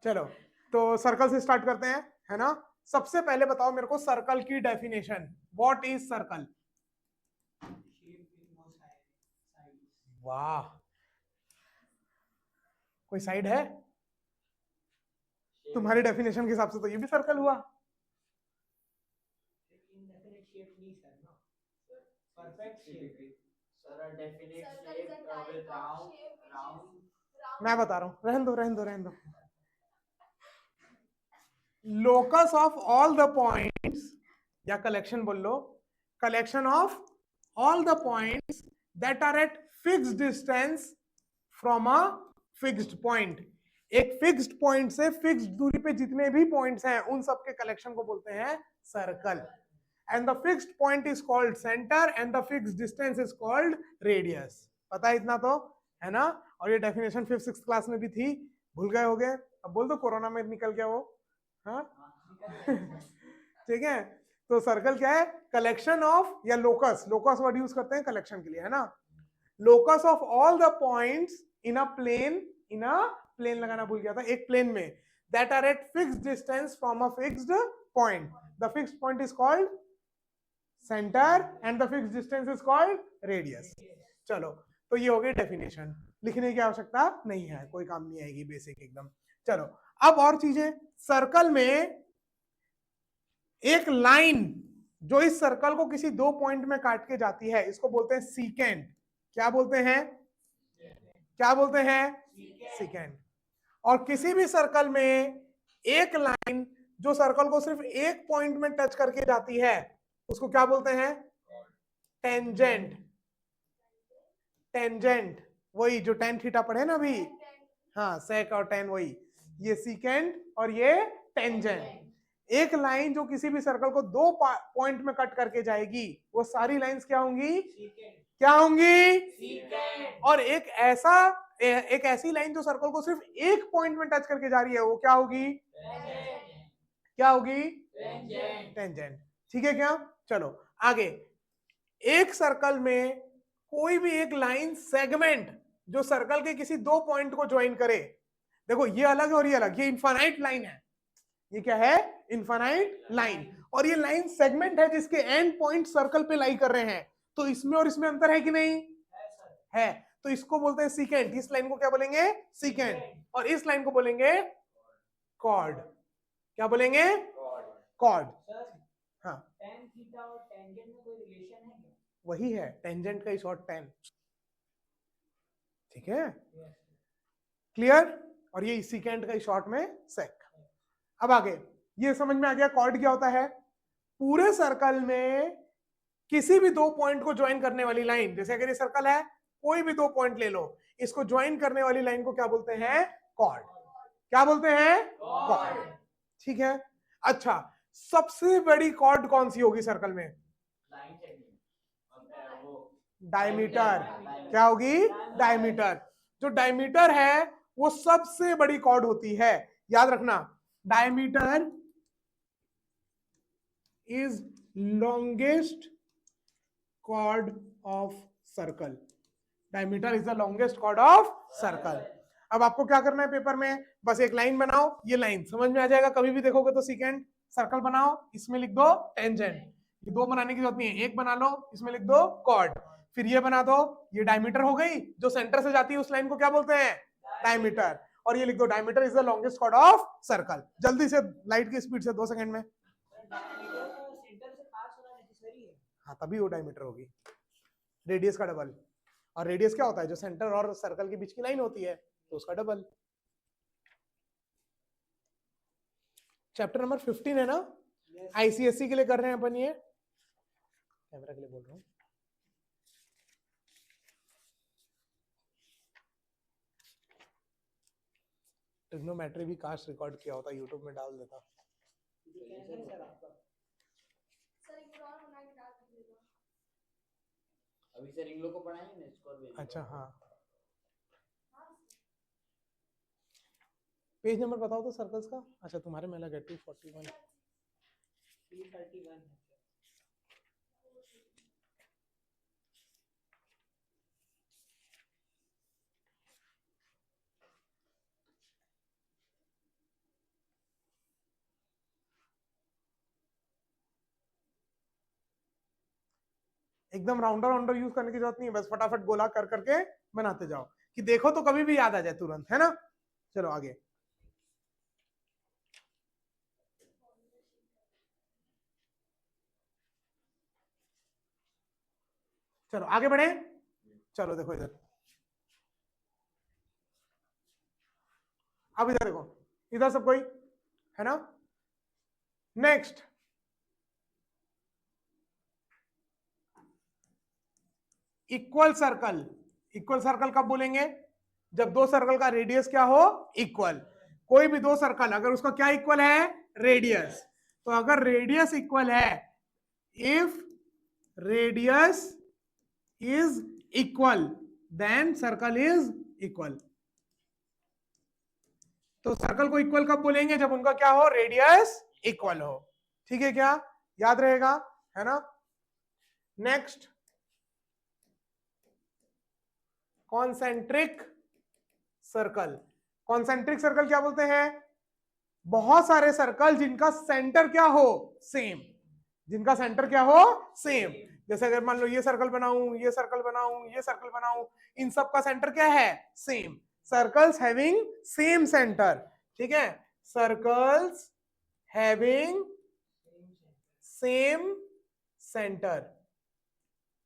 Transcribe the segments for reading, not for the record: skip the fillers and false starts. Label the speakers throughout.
Speaker 1: चलो तो सर्कल से स्टार्ट करते हैं, है ना। सबसे पहले बताओ मेरे को सर्कल की डेफिनेशन, व्हाट इज सर्कल। वाह, कोई साइड है तुम्हारी डेफिनेशन के हिसाब से तो ये भी सर्कल हुआ। मैं बता रहा हूँ, रहने दो रहने दो रहने दो। Locus of all the points, या कलेक्शन बोल लो, collection of all the points that are at fixed distance from a fixed point. एक फिक्स्ड पॉइंट से फिक्स्ड दूरी पे जितने भी पॉइंट्स हैं उन सब के कलेक्शन को बोलते हैं circle. And the fixed point is called centre and the fixed distance is called radius. पता है इतना तो, है ना। और ये डेफिनेशन 5th 6th क्लास में भी थी, भूल गए होगे। अब बोल दो कोरोना में निकल गया वो, हाँ। ठीक है, तो सर्कल क्या है, कलेक्शन ऑफ, या लोकस, लोकस वर्ड यूज करते हैं कलेक्शन के लिए, है ना। Locus of all the points in a plane, in a plane लगाना भूल गया था, एक प्लेन में, that are at fixed distance from a fixed point. The fixed point is called centre and the fixed distance is called radius. चलो, तो ये हो गई डेफिनेशन, लिखने की आवश्यकता नहीं है, कोई काम नहीं आएगी, बेसिक एकदम। चलो अब और चीजें, सर्कल में एक लाइन जो इस सर्कल को किसी दो पॉइंट में काट के जाती है, इसको बोलते हैं सीकेंट। क्या बोलते हैं, क्या बोलते हैं, सीकेंट। और किसी भी सर्कल में एक लाइन जो सर्कल को सिर्फ एक पॉइंट में टच करके जाती है उसको क्या बोलते हैं, टेंजेंट। टेंजेंट, वही जो टेन थीटा पढ़े ना अभी, हाँ सेक और टेन, वही, ये सीकेंट और ये टेंजेंट। एक लाइन जो किसी भी सर्कल को दो पॉइंट में कट करके जाएगी वो सारी लाइंस क्या होंगी, क्या होंगी। और एक ऐसी लाइन जो सर्कल को सिर्फ एक पॉइंट में टच करके जा रही है वो क्या होगी, क्या होगी, टेंजेंट। ठीक है क्या, चलो आगे। एक सर्कल में कोई भी एक लाइन सेगमेंट जो सर्कल के किसी दो पॉइंट को ज्वाइन करे, देखो ये अलग है और ये अलग, ये इनफाइनाइट लाइन है, ये क्या है, इनफाइनाइट लाइन। और ये लाइन सेगमेंट है जिसके एंड पॉइंट सर्कल पे लाई कर रहे हैं, तो इसमें और इसमें अंतर है कि नहीं, है। तो इसको बोलते हैं सीकेंट, इस लाइन को क्या बोलेंगे, सीकेंट, और इस लाइन को बोलेंगे कॉर्ड। क्या बोलेंगे, कॉर्ड। हाँ, tan थीटा और टेंजेंट में कोई रिलेशन है क्या, वही है, टेंजेंट का ही शॉर्ट tan। ठीक है, क्लियर। और ये सीकेंट का ही शॉर्ट में सेक। अब आगे, ये समझ में आ गया कॉर्ड क्या होता है। पूरे सर्कल में किसी भी दो पॉइंट को ज्वाइन करने वाली लाइन, जैसे अगर ये सर्कल है, कोई भी दो पॉइंट ले लो, इसको ज्वाइन करने वाली लाइन को क्या बोलते हैं, कॉर्ड। क्या बोलते हैं, कॉर्ड। ठीक है, अच्छा, सबसे बड़ी कॉर्ड कौन सी होगी सर्कल में, डायमीटर। क्या होगी, डायमीटर। जो डायमीटर है वो सबसे बड़ी कॉर्ड होती है, याद रखना। Diameter is longest chord of circle. Diameter is the longest chord of circle. अब आपको क्या करना है पेपर में, बस एक लाइन बनाओ, ये लाइन समझ में आ जाएगा, कभी भी देखोगे तो सीकेंट। सर्कल बनाओ, इसमें लिख दो टेंजेंट, ये दो बनाने की जरूरत नहीं है, एक बना लो, इसमें लिख दो कॉर्ड। फिर ये बना दो, ये डायमीटर हो गई, जो सेंटर से जाती है उस लाइन को क्या बोलते हैं, डायमीटर। और ये लिख दो, diameter is the longest chord of circle. जल्दी से लाइट की स्पीड से 2 सेकंड में, हाँ तभी वो डायमीटर होगी, रेडियस का डबल। और रेडियस क्या होता है, जो सेंटर और सर्कल के बीच की लाइन होती है, तो उसका डबल। चैप्टर नंबर 15 है ना, आईसीएससी के लिए कर रहे हैं अपन, ये कैमरा के लिए बोल रहा हूँ। ट्रिग्नोमेट्री भी काश रिकॉर्ड किया होता, यूट्यूब में डाल देता।
Speaker 2: अभी सर इन लोगों को पढ़ाएंगे ना, स्कोर भी।
Speaker 1: अच्छा हाँ, पेज नंबर बताओ तो सर्कल्स का। अच्छा तुम्हारे में लगा 241, 331 है। एकदम राउंडर राउंडर यूज करने की जरूरत नहीं है, बस फटाफट गोला कर करके बनाते जाओ कि देखो तो कभी भी याद आ जाए तुरंत, है ना। चलो आगे, चलो आगे बढ़े। चलो देखो इधर, अब इधर देखो, इधर सब कोई है ना। Next, equal circle. Equal circle कब बोलेंगे? जब दो सर्कल का रेडियस क्या हो, इक्वल। कोई भी दो सर्कल अगर उसका क्या इक्वल है, रेडियस, तो अगर रेडियस इक्वल है, if radius is equal then circle is equal. तो सर्कल को इक्वल कब बोलेंगे? जब उनका क्या हो, रेडियस इक्वल हो। ठीक है, क्या याद रहेगा, है ना। Next, concentric circle. Concentric circle क्या बोलते हैं? बहुत सारे सर्कल जिनका सेंटर क्या हो, सेम। जिनका सेंटर क्या हो, सेम। जैसे अगर मान लो ये सर्कल बनाऊं, ये सर्कल बनाऊं, ये सर्कल बनाऊं, इन सब का सेंटर क्या है, same. Circles having same centre, ठीक है। Circles having same centre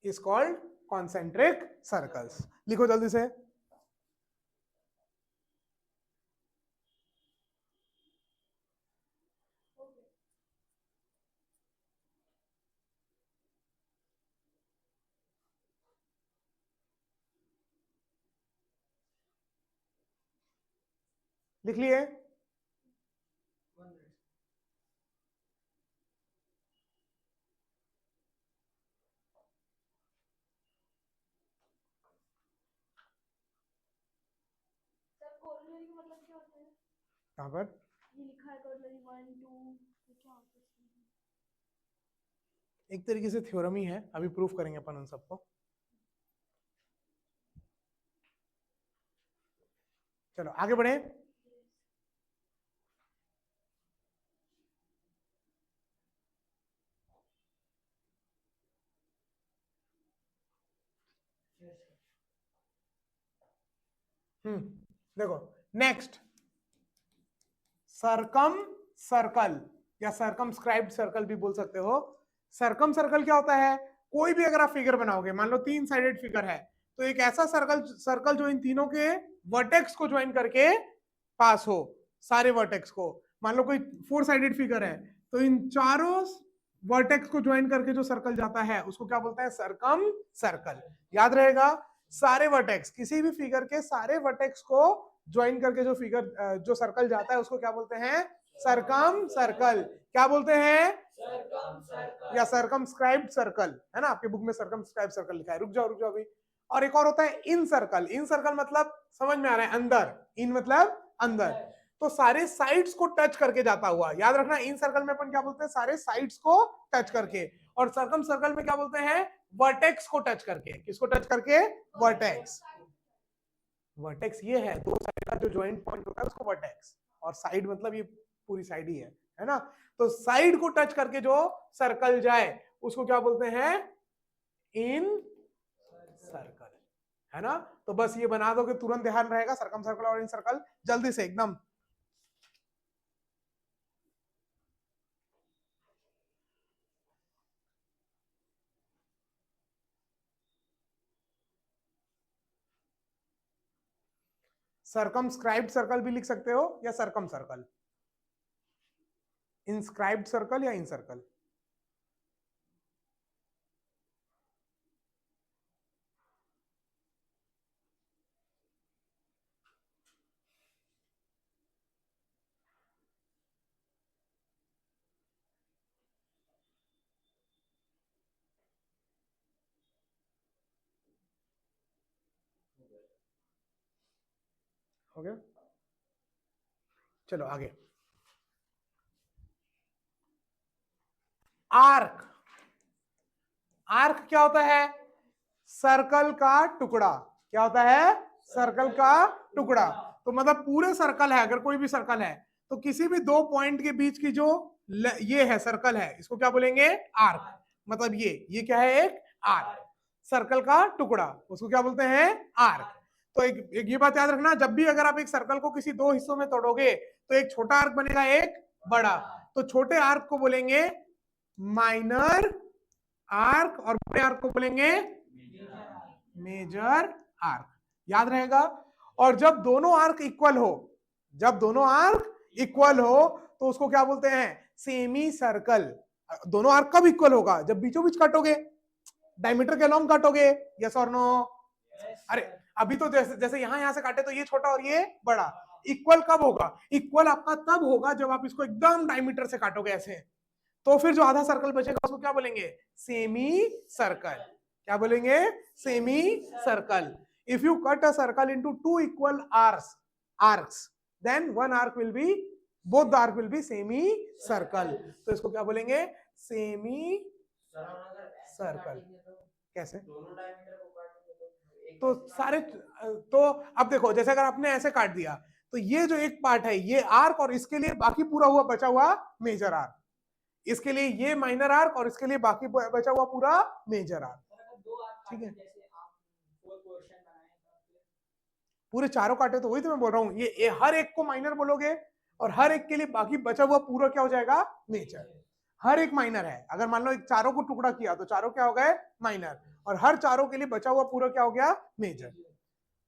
Speaker 1: is called concentric circles. लिखो जल्दी से। लिख लिए?
Speaker 3: मतलब क्या होता है?
Speaker 1: कहां पर
Speaker 3: ये लिखा है कॉर्नरी 1 2, क्या होता है?
Speaker 1: एक तरीके से थ्योरम ही है, अभी प्रूफ करेंगे अपन उन सबको। चलो आगे बढ़े। देखो नेक्स्ट, सरकम सर्कल या सरकमस्क्राइब्ड सर्कल भी बोल सकते हो। सरकम सर्कल क्या होता है? कोई भी अगर आप फिगर बनाओगे, मान लो 3 साइडेड फिगर है, तो एक ऐसा सर्कल जो इन तीनों के वर्टेक्स को ज्वाइन करके पास हो, सारे वर्टेक्स को। मान लो कोई 4 साइडेड फिगर है, तो इन चारों वर्टेक्स को ज्वाइन करके जो सर्कल जाता है उसको क्या बोलते हैं, सरकम सर्कल। याद रहेगा, सारे वर्टेक्स, किसी भी फिगर के सारे वर्टेक्स को ज्वाइन करके जो फिगर जो सर्कल जाता है उसको क्या बोलते हैं, सरकम सर्कल। क्या बोलते हैं, या सरकमस्क्राइब्ड सर्कल, है ना। आपके बुक में सरकमस्क्राइब्ड सर्कल लिखा है। रुक जाओ अभी। और एक और होता है इन सर्कल। इन सर्कल मतलब समझ में आ रहा है, अंदर। इन मतलब अंदर, तो सारे साइड्स को टच करके जाता हुआ। याद रखना, इन सर्कल में अपन क्या बोलते हैं, सारे साइड्स को टच करके। और सर्कम सर्कल में क्या बोलते हैं, वर्टेक्स को टच करके। किसको टच करके, वर्टेक्स। वर्टेक्स ये है, दो साइड का जो ज्वाइंट पॉइंट होता है उसको वर्टेक्स, और साइड मतलब ये पूरी साइड ही है ना। तो साइड को टच करके जो सर्कल जाए उसको क्या बोलते हैं, इन सर्कल, है ना। तो बस ये बना दो कि तुरंत ध्यान रहेगा, सरकम सर्कल और इन सर्कल। जल्दी से एकदम। सरकमस्क्राइब्ड सर्कल भी लिख सकते हो या सरकम सर्कल। इंस्क्राइब्ड सर्कल या इन सर्कल। हो गया, चलो आगे। आर्क। आर्क क्या होता है, सर्कल का टुकड़ा। क्या होता है, सर्कल का टुकड़ा। तो मतलब पूरे सर्कल है, अगर कोई भी सर्कल है तो किसी भी दो पॉइंट के बीच की जो ये है सर्कल है, इसको क्या बोलेंगे, आर्क। मतलब ये क्या है, एक आर्क, सर्कल का टुकड़ा उसको क्या बोलते हैं, आर्क। तो एक ये बात याद रखना, जब भी अगर आप एक सर्कल को किसी दो हिस्सों में तोड़ोगे तो एक छोटा आर्क बनेगा, एक बड़ा। तो छोटे आर्क को बोलेंगे माइनर आर्क और बड़े आर्क को बोलेंगे मेजर आर्क, याद रहेगा। और जब दोनों आर्क इक्वल हो, जब दोनों आर्क इक्वल हो तो उसको क्या बोलते हैं, सेमी सर्कल। दोनों आर्क कब इक्वल होगा, जब बीचों बीच काटोगे, डायमीटर के अलोंग काटोगे, यस और नो। अरे अभी तो जैसे यहां से काटे तो ये छोटा और ये बड़ा, इक्वल कब होगा, इक्वल आपका तब होगा जब आप इसको एकदम डायमीटर से काटोगे ऐसे। तो फिर जो आधा सर्कल बचेगा उसको क्या बोलेंगे, सेमी सर्कल। क्या बोलेंगे, semi circle. If you cut a circle into two equal arcs then one arc will be, both the arc will be semi circle. तो इसको क्या बोलेंगे, सेमी सर्कल। कैसे, तो सारे, तो अब देखो जैसे अगर आपने ऐसे काट दिया तो ये जो एक पार्ट है ये आर्क, और इसके लिए बाकी पूरा हुआ बचा हुआ मेजर आर्क, इसके लिए ये माइनर आर्क और इसके लिए बाकी बचा हुआ पूरा मेजर आर्क। ठीक है, पूरे चारों काटे तो वही तो मैं बोल रहा हूँ, ये हर एक को माइनर बोलोगे और हर एक के लिए बाकी बचा हुआ पूरा क्या हो जाएगा, मेजर। हर एक माइनर है, अगर मान लो एक चारों को टुकड़ा किया तो चारों क्या हो गए, माइनर, और हर चारों के लिए बचा हुआ पूरा क्या हो गया, major.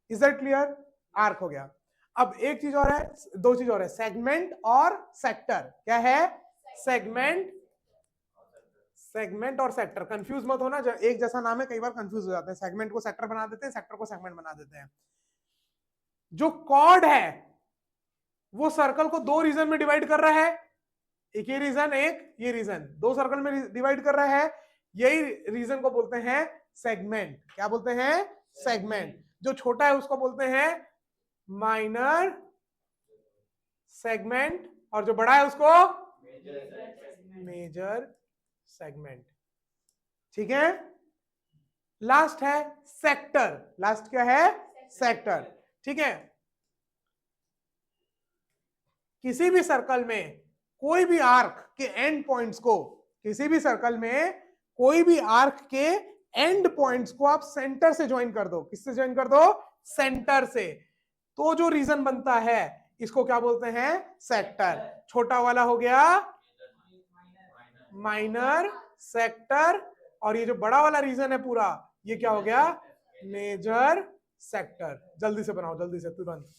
Speaker 1: Is that clear, arc हो गया। अब एक चीज और है, दो चीज और है, सेगमेंट और सेक्टर। क्या है, सेगमेंट, सेगमेंट और सेक्टर, कंफ्यूज मत होना, एक जैसा नाम है कई बार कंफ्यूज हो जाते हैं, सेगमेंट को सेक्टर बना देते हैं, सेक्टर को सेगमेंट बना देते हैं। जो कॉर्ड है वो सर्कल को दो रीजन में डिवाइड कर रहा है, एक ये रीजन एक ये रीजन, दो सर्कल में डिवाइड कर रहा है, यही रीजन को बोलते हैं सेगमेंट। क्या बोलते हैं, सेगमेंट। जो छोटा है उसको बोलते हैं माइनर सेगमेंट, और जो बड़ा है उसको मेजर सेगमेंट। ठीक है, लास्ट है सेक्टर। लास्ट क्या है, सेक्टर। ठीक है, किसी भी सर्कल में कोई भी आर्क के एंड पॉइंट्स को, किसी भी सर्कल में कोई भी आर्क के एंड पॉइंट्स को आप सेंटर से ज्वाइन कर दो। किससे ज्वाइन कर दो, सेंटर से। तो जो रीजन बनता है इसको क्या बोलते हैं, सेक्टर। छोटा वाला हो गया माइनर सेक्टर, और ये जो बड़ा वाला रीजन है पूरा, ये क्या हो गया, मेजर सेक्टर। जल्दी से बनाओ, जल्दी से, तुरंत।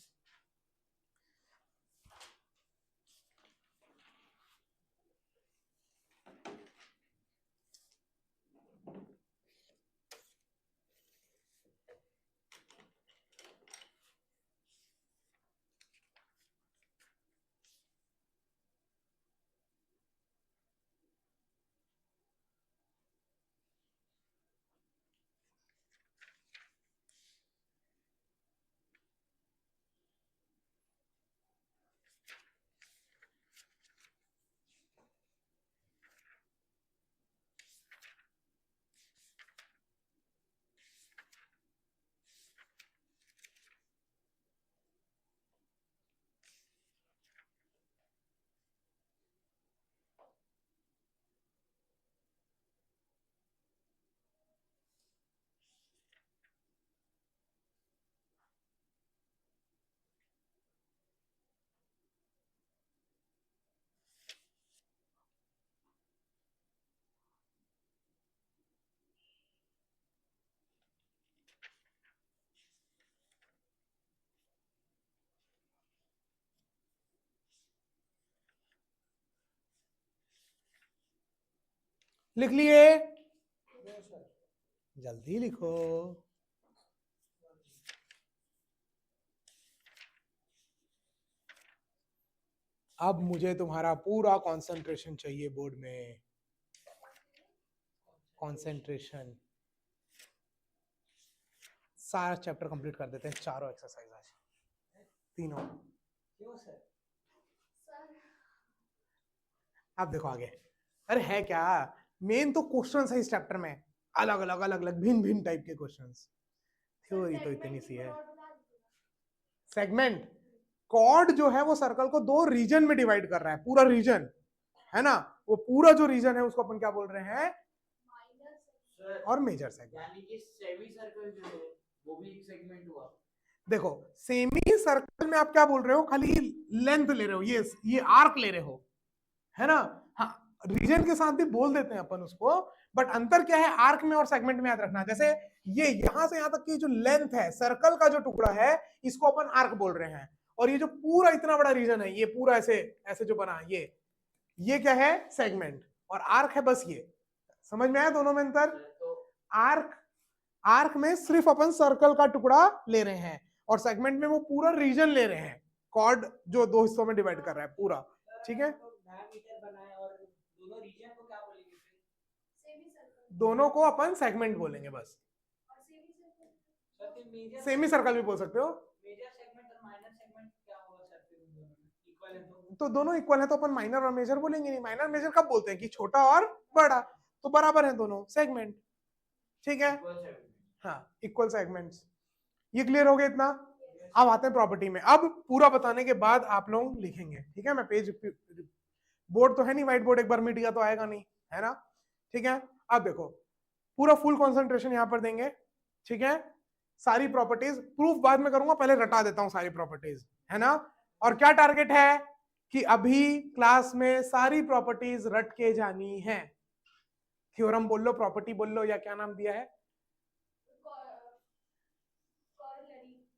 Speaker 1: लिख लिए, जल्दी लिखो। अब मुझे तुम्हारा पूरा कंसंट्रेशन चाहिए बोर्ड में, कंसंट्रेशन। सारा चैप्टर कंप्लीट कर देते हैं, चारों एक्सरसाइज आज, तीनों। क्यों सर? अब देखो आगे, अरे है क्या, मेन तो क्वेश्चंस है इस चैप्टर में, अलग अलग अलग अलग भिन्न भिन्न टाइप के क्वेश्चंस। थ्योरी तो इतनी सी है। सेगमेंट, कॉर्ड जो है वो सर्कल को दो रीजन में डिवाइड कर रहा है, पूरा रीजन है ना, वो पूरा जो रीजन है उसको अपन क्या बोल रहे हैं, और मेजर सेगमेंट।
Speaker 2: यानी कि सेमी सर्कल जो है वो भी एक सेगमेंट हुआ।
Speaker 1: देखो सेमी सर्कल में आप क्या बोल रहे हो, खाली लेंथ ले रहे हो, ये आर्क ले रहे हो, है ना। हाँ रीजन के साथ भी बोल देते हैं अपन उसको, बट अंतर क्या है आर्क में और सेगमेंट में याद रखना। जैसे ये यहां से यहां तक की जो लेंथ है सर्कल का जो टुकड़ा है इसको अपन आर्क बोल रहे हैं, और ये जो पूरा इतना बड़ा रीजन है ये पूरा ऐसे ऐसे जो बना ये क्या है सेगमेंट, और आर्क है बस ये। समझ में आया दोनों में अंतर। आर्क में सिर्फ अपन सर्कल का टुकड़ा ले रहे हैं, और सेगमेंट में वो पूरा रीजन ले रहे हैं, कॉर्ड जो दो हिस्सों में डिवाइड कर रहा है पूरा। ठीक है, दोनों को अपन सेगमेंट बोलेंगे बस। सेमी सर्कल भी बोल सकते हो, तो दोनों इक्वल है तो अपन माइनर और मेजर बोलेंगे नहीं। माइनर मेजर कब बोलते हैं कि छोटा और बड़ा, तो बराबर है दोनों सेगमेंट। ठीक है, हाँ इक्वल सेगमेंट्स। ये क्लियर हो गया इतना। अब आते हैं प्रॉपर्टी में। अब पूरा बताने के बाद आप लोग लिखेंगे, ठीक है। मैं पेज, बोर्ड तो है नहीं, व्हाइट बोर्ड एक बार मिट गया तो आएगा नहीं, है ना। ठीक है, अब देखो पूरा फुल कंसंट्रेशन यहां पर देंगे, ठीक है। सारी प्रॉपर्टीज प्रूफ बाद में करूंगा, पहले रटा देता हूं सारी प्रॉपर्टीज, है ना। और क्या टारगेट है कि अभी क्लास में सारी प्रॉपर्टीज रट के जानी है। थ्योरम बोल लो, प्रॉपर्टी बोल लो, या क्या नाम दिया है,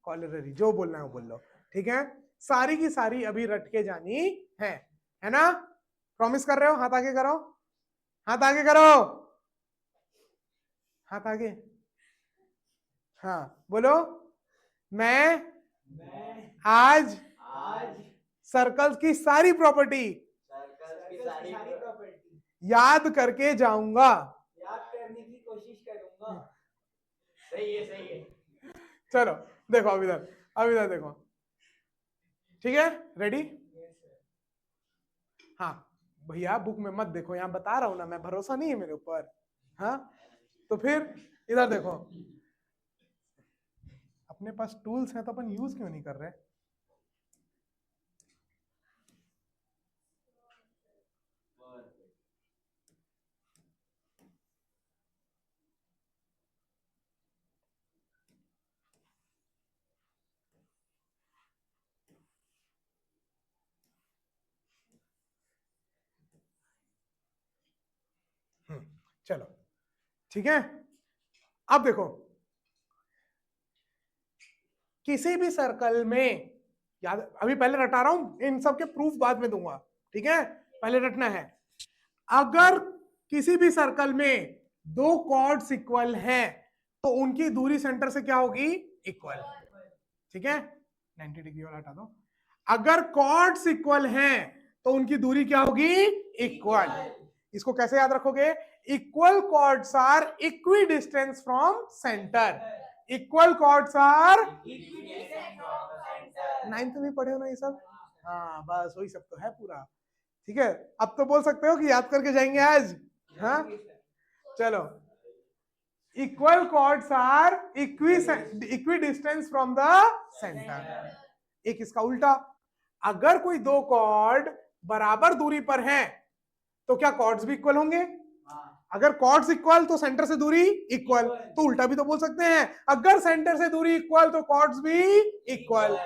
Speaker 1: कॉलररी, जो बोलना है वो बोल लो, ठीक है। सारी की सारी अभी रट के जानी है ना। प्रॉमिस कर रहे हो? हाथ आगे करो, हाथ आगे करो, हाथ आगे। हाँ बोलो, मैं आज सर्कल्स की सारी प्रॉपर्टी याद करके जाऊंगा,
Speaker 4: याद करने की कोशिश करूंगा।
Speaker 2: सही है।
Speaker 1: चलो देखो अब इधर देखो, ठीक है, रेडी। हाँ भैया बुक में मत देखो, यहां बता रहा हूं ना मैं, भरोसा नहीं है मेरे ऊपर। हाँ तो फिर इधर देखो, अपने पास टूल्स हैं तो अपन यूज क्यों नहीं कर रहे। चलो ठीक है, अब देखो किसी भी सर्कल में, याद अभी पहले रटा रहा हूं, इन सब के प्रूफ बाद में दूंगा, ठीक है, पहले रटना है। अगर किसी भी सर्कल में दो कॉर्ड्स इक्वल हैं तो उनकी दूरी सेंटर से क्या होगी, इक्वल, ठीक है। 90 डिग्री वाला हटा दो। अगर कॉर्ड्स इक्वल हैं तो उनकी दूरी क्या होगी, इक्वल। इसको कैसे याद रखोगे, equal chords are equidistant from centre. Equal chords are, 9th में पढ़े हो ना ये सब, हाँ बस वही सब तो है पूरा, ठीक है। अब तो बोल सकते हो कि याद करके जाएंगे आज, हाँ चलो। Equal chords are equidistant from the centre. एक इसका उल्टा, अगर कोई दो कॉर्ड बराबर दूरी पर हैं तो क्या कॉर्ड्स भी इक्वल होंगे। अगर कॉर्ड्स इक्वल तो सेंटर से दूरी इक्वल, तो उल्टा भी तो बोल सकते हैं, अगर सेंटर से दूरी इक्वल तो कॉर्ड्स भी equal.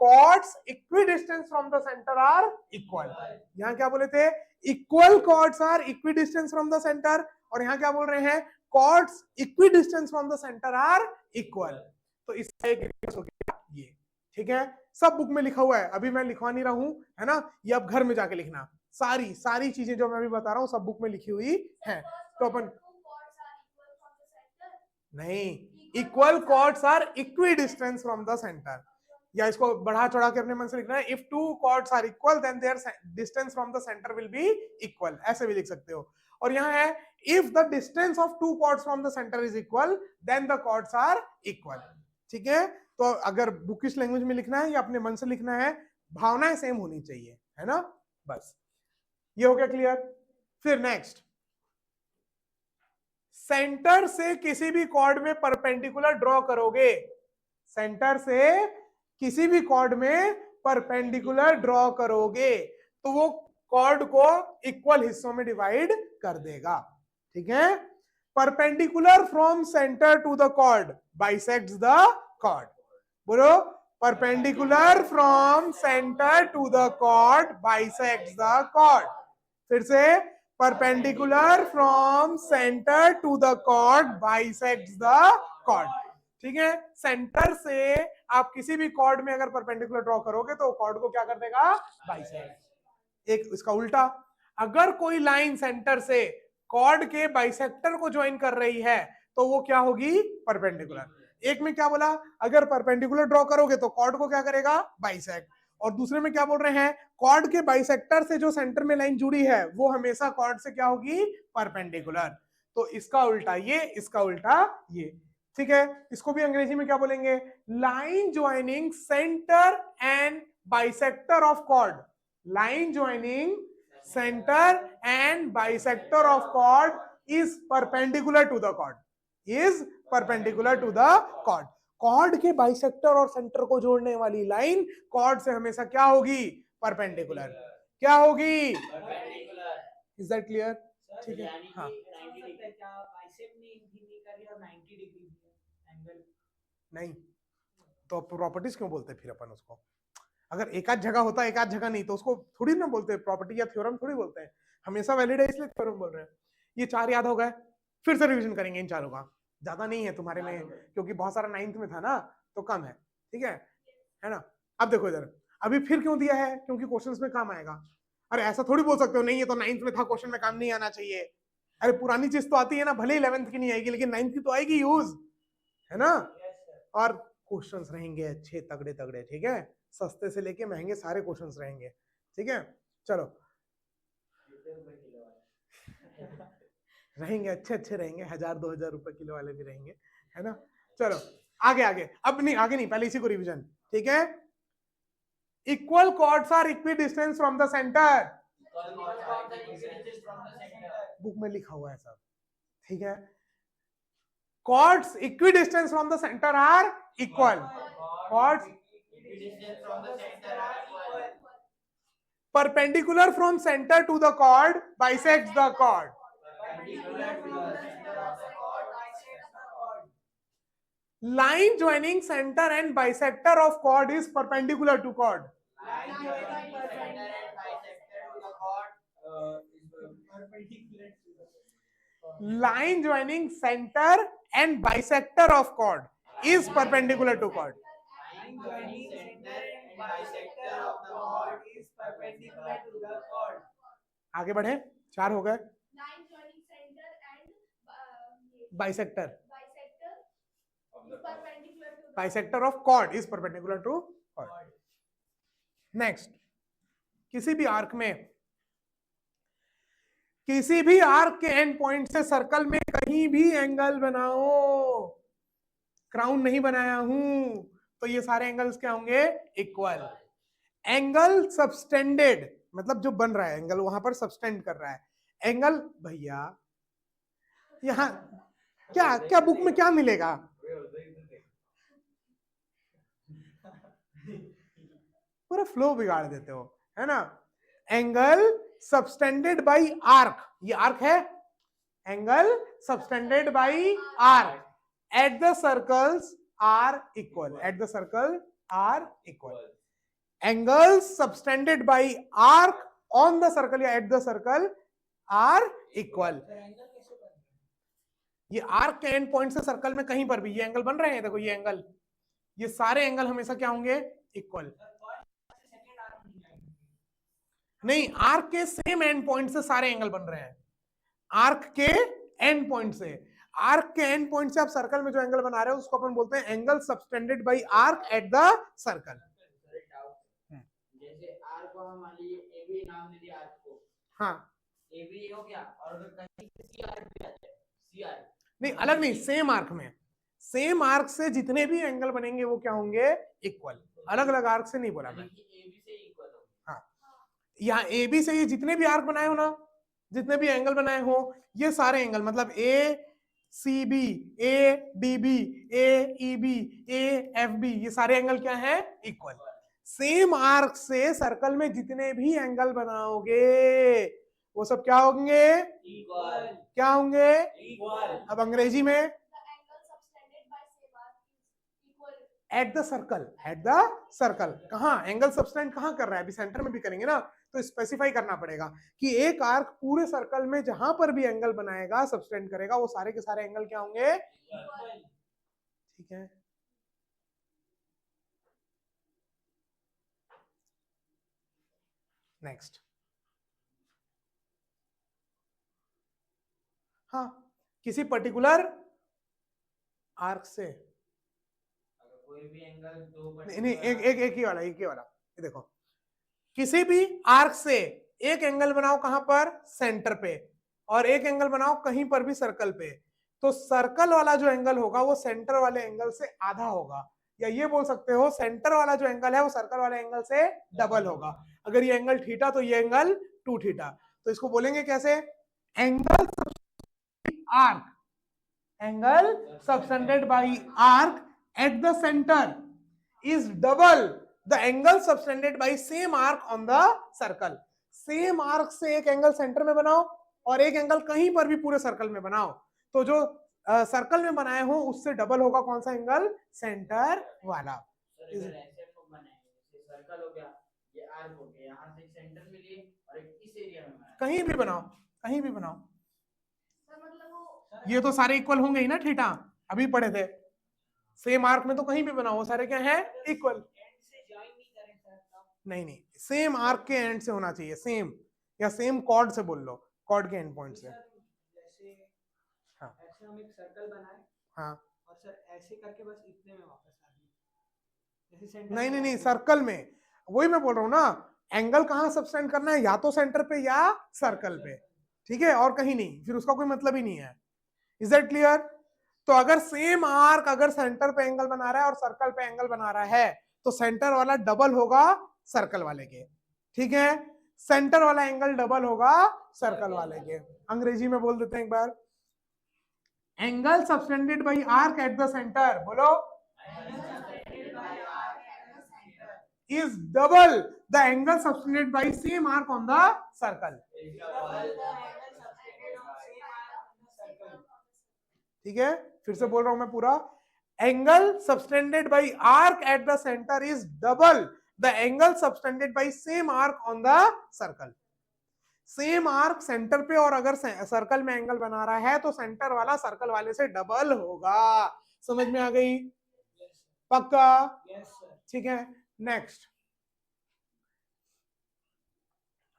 Speaker 1: Chords equidistant from the centre are equal. यहां क्या बोले थे, equal chords are equidistant from the centre, और यहां क्या बोल रहे हैं, chords equidistant from the centre are equal. तो इसका एक हो गया ये, ठीक है। सब बुक में लिखा हुआ है, अभी मैं लिखवा नहीं रहा हूं, है ना। ये अब घर में जाके लिखना, सारी चीजें जो मैं अभी बता रहा हूं सब बुक में लिखी हुई है। तो अपन नहीं, equal chords are equidistant from the centre, या इसको बढ़ा चढ़ा के अपने मन से लिखना है, if two chords are equal then their distance from the centre will be equal, ऐसे भी लिख सकते हो। और यहाँ है, if the distance of two chords from the centre is equal then the chords are equal, ठीक है। तो अगर बुकिश लैंग्वेज में लिखना है या अपने मन से लिखना है, भावनाएं सेम होनी चाहिए, है ना। बस ये हो गया क्लियर। फिर नेक्स्ट, सेंटर से किसी भी कॉर्ड में परपेंडिकुलर ड्रॉ करोगे, सेंटर से किसी भी कॉर्ड में परपेंडिकुलर ड्रॉ करोगे तो वो कॉर्ड को इक्वल हिस्सों में डिवाइड कर देगा, ठीक है। Perpendicular from centre to the chord bisects the chord. बोलो, perpendicular from centre to the chord bisects the chord. फिर से, perpendicular from centre to the chord bisects the chord. ठीक है, सेंटर से आप किसी भी कॉर्ड में अगर परपेंडिकुलर ड्रॉ करोगे तो कॉर्ड को क्या कर देगा, बाइसेक्ट। एक इसका उल्टा, अगर कोई लाइन सेंटर से कॉर्ड के बाइसेक्टर को ज्वाइन कर रही है तो वो क्या होगी, परपेंडिकुलर। एक में क्या बोला, अगर परपेंडिकुलर ड्रॉ करोगे तो कॉर्ड को क्या करेगा, बाइसेक्ट। और दूसरे में क्या बोल रहे हैं, कॉर्ड के बाइसेक्टर से जो सेंटर में लाइन जुड़ी है वो हमेशा कॉर्ड से क्या होगी, परपेंडिकुलर। तो इसका उल्टा ये, इसका उल्टा ये। ठीक है, इसको भी अंग्रेजी में क्या बोलेंगे, line joining centre and bisector of chord. Line joining center and bisector of chord is perpendicular to the chord, is perpendicular to the chord। Cord के बाइसेक्टर और सेंटर को जोड़ने वाली लाइन कॉर्ड से हमेशा क्या होगी, परपेंडिकुलर। क्या होगी, इज दैट क्लियर? ठीक है, हाँ। नहीं तो प्रॉपर्टीज क्यों बोलते फिर अपन उसको, अगर एक आध जगह होता है एक आध जगह नहीं तो उसको थोड़ी ना बोलते, प्रॉपर्टी या थ्योरम थोड़ी बोलते हैं, हमेशा वैलिड है इसलिए थ्योरम बोल रहे हैं। ये 4 याद हो गए, फिर से रिवीजन करेंगे इन चारों का, ज्यादा नहीं है तुम्हारे में क्योंकि बहुत सारा 9th में था ना तो कम है। ठीक है ना। अब देखो इधर, अभी फिर क्यों दिया है, क्योंकि क्वेश्चंस में काम आएगा। अरे ऐसा थोड़ी बोल सकते हो नहीं ये तो 9th में था, क्वेश्चन में काम नहीं आना चाहिए। अरे पुरानी चीज तो आती है ना, भले 11th की नहीं आएगी लेकिन 9th की तो आएगी यूज, है ना। और क्वेश्चंस रहेंगे अच्छे तगड़े तगड़े, ठीक है, सस्ते से लेके महंगे सारे क्वेश्चंस रहेंगे। ठीक है, चलो रहेंगे, अच्छे अच्छे रहेंगे, 1000-2000 रुपए किलो वाले भी रहेंगे, है ना। चलो आगे आगे, अब नहीं आगे नहीं, पहले इसी को रिवीजन। ठीक है, equal chords are equi distance from the centre. Book में लिखा हुआ है सब, ठीक है। Chords equi distance from the centre are equal. Chords perpendicular from center to the chord bisects the chord। Line joining center and bisector of chord is perpendicular to chord। Line joining center and bisector of chord is perpendicular to chord। आगे बढ़े, 4 हो गए।
Speaker 3: Line joining center and
Speaker 1: Bisector,
Speaker 3: bisector is perpendicular to the
Speaker 1: bisector of chord is perpendicular to chord। Next, किसी भी arc में, किसी भी arc के एंड पॉइंट से सर्कल में कहीं भी एंगल बनाओ, क्राउन नहीं बनाया हूं तो ये सारे एंगल्स क्या होंगे, इक्वल। एंगल सबस्टेंडेड मतलब जो बन रहा है एंगल वहां पर सबस्टेंड कर रहा है एंगल। भैया यहाँ क्या क्या बुक में क्या मिलेगा, पूरा फ्लो बिगाड़ देते हो, है ना। एंगल सबस्टेंडेड बाय आर्क, ये आर्क है, angle subtended by arc at the circles are equal, at the circle are equal. Angles subtended by arc on the circle या at the circle are equal. ये arc के end point से circle में कहीं पर भी ये एंगल बन रहे हैं, देखो ये एंगल, ये सारे एंगल हमेशा क्या होंगे, इक्वल। नहीं, आर्क के सेम एंड पॉइंट से सारे एंगल बन रहे हैं, आर्क के एंड पॉइंट से। आर्क के एंड पॉइंट से आप सर्कल में जो एंगल बना रहे हो उसको अपन बोलते हैं angle subtended by arc at the circle.
Speaker 2: जैसे आर्क को हम मान लीजिए एबी नाम दे दिया आर्क को,
Speaker 1: हाँ
Speaker 2: एबी हो गया, और अगर कहीं सी आर्क भी आ जाए, सी आर्क
Speaker 1: नहीं, अलग नहीं, सेम आर्क में, सेम आर्क से जितने भी एंगल बनेंगे वो क्या होंगे, इक्वल। अलग अलग आर्क से नहीं बोला मैं,
Speaker 2: एबी से इक्वल हो।
Speaker 1: हाँ यहाँ ए बी से ये जितने भी आर्क बनाए हो ना, जितने भी एंगल बनाए हो, ये सारे एंगल मतलब A C B, A D B, A E B, A F B, ये सारे एंगल क्या है, इक्वल। सेम आर्क से सर्कल में जितने भी एंगल बनाओगे वो सब क्या होंगे,
Speaker 2: इक्वल
Speaker 1: क्या होंगे।
Speaker 2: इक्वल
Speaker 1: अब अंग्रेजी में
Speaker 3: The angle subtended by say bar is equal.
Speaker 1: Eight the circle, eight the circle, कहाँ एंगल सबटेंड कहाँ कर रहा है, अभी सेंटर में भी करेंगे ना, तो स्पेसिफाई करना पड़ेगा कि एक आर्क पूरे सर्कल में जहां पर भी एंगल बनाएगा सबटेंड करेगा, वो सारे के सारे एंगल क्या होंगे, ठीक है। नेक्स्ट, हाँ, किसी पर्टिकुलर आर्क से,
Speaker 2: अगर कोई भी एंगल दो
Speaker 1: नहीं एक ही वाला, ये देखो, किसी भी आर्क से एक एंगल बनाओ कहां पर, सेंटर पे, और एक एंगल बनाओ कहीं पर भी सर्कल पे, तो सर्कल वाला जो एंगल होगा वो सेंटर वाले एंगल से आधा होगा, या ये बोल सकते हो सेंटर वाला जो एंगल है वो सर्कल वाले एंगल से डबल होगा। अगर ये एंगल थीटा तो ये एंगल 2 थीटा, तो इसको बोलेंगे कैसे, angle arc, angle subtended by arc at the centre is double the angle subtended by same arc on the circle। Same arc से एक एंगल सेंटर में बनाओ और एक एंगल कहीं पर भी पूरे सर्कल में बनाओ, तो जो सर्कल में बनाए हो उससे डबल होगा कौन सा एंगल, सेंटर वाला।
Speaker 2: सर अगर ऐसे हम लोग बनाएंगे, जैसे सर्कल हो गया, ये आर्क हो गया, यहाँ से सेंटर में लिए और एक इस एरिया में बनाया,
Speaker 1: कहीं भी बनाओ, कहीं भी बनाओ,
Speaker 3: सर मतलब वो
Speaker 1: ये तो सारे इक्वल होंगे ही ना थीटा, अभी पढ़े थे, सेम आर्क में तो कहीं भी बनाओ वो सारे क्या है, इक्वल।
Speaker 4: एंड से ज्वाइन नहीं करें सर तब।
Speaker 1: नहीं, सेम आर्क के एंड से होना चाहिए, सेम, या सेम कॉर्ड से बोल लो, कॉर्ड के एंड पॉइंट से।
Speaker 4: जैसे
Speaker 1: हाँ।
Speaker 4: ऐसे हम एक सर्कल बनाए
Speaker 1: हाँ,
Speaker 4: और सर ऐसे करके बस इतने में वापस आ गए, जैसे सेंटर
Speaker 1: नहीं सर्कल में, वही मैं बोल रहा हूँ ना, एंगल कहाँ सबटेंड करना है, या तो सेंटर पे या सर्कल पे, ठीक है, और कहीं नहीं, फिर उसका कोई मतलब ही नहीं है। Is that clear. तो अगर सेम आर्क अगर सेंटर पे एंगल बना रहा है और सर्कल पे एंगल बना रहा है, तो सेंटर वाला डबल होगा सर्कल वाले के, ठीक है, सेंटर वाला एंगल डबल होगा सर्कल वाले के। अंग्रेजी में बोल देते हैं एक बार, angle subtended by arc at the centre, बोलो, is double the angle subtended by same arc on the circle। ठीक है, फिर से बोल रहा हूं मैं पूरा, angle subtended by arc at the centre is double the angle subtended bye same arc on the circle. Same arc centre पे और अगर सर्कल में एंगल बना रहा है तो सेंटर वाला सर्कल वाले से डबल होगा। समझ में आ गई, पक्का, ठीक है। नेक्स्ट,